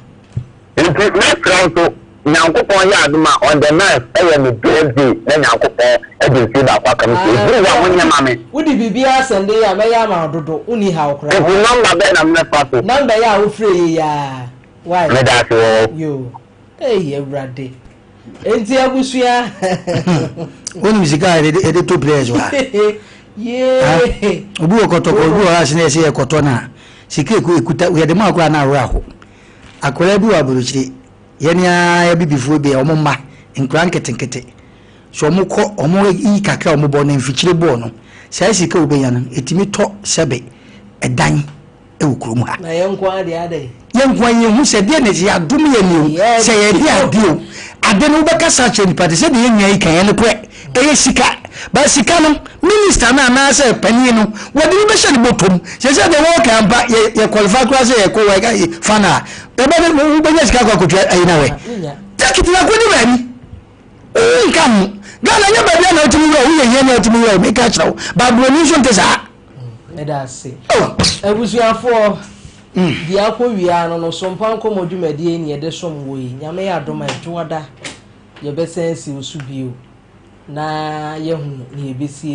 Next round, so now go on the knife, and the BSD, then I'll go and you see that welcome. Would it be us and they are Mayama Dodo, only how cry? Number then I'm not possible. Number ya free, ya. Why, you? Hey, Brady. Ain't there, Busia? When music, the 2 players were. Yeah. Obu okotoko obu asine ese ekotona sike ku ekuta we de ma akura na aho akura bi wa buruchiri yene ya bibifuo bi omomma nkura nketenkete so omukọ omo yi kakra omobo na mfichire bo no sai sike obenya no etimi to sebe edan ewukuru mu ha na yenkwa ade ade yenkwa hu se de ne ya dum ye ni se ye de adio ade no beka sa che nipa de se de yenya yi kan ye ne ko eye sika ba sika no minister na say pani no wodi be hye ne botom se se de wo kan ba ye qualify class ye ko wa ga fana be be mo be sika kwa kotwa ayi na we takiti na ko ni ba ni nkam gala nya ba bia na otimi wo ye na otimi wo me ka chirawo ba bro ni so ntesa me da se abusuafo dia ko wia no Sompa Nkomo dwumadie ni ye de som wo yi nyame ya adoma adwoda ye be sense osubio na ye hu ni ebesi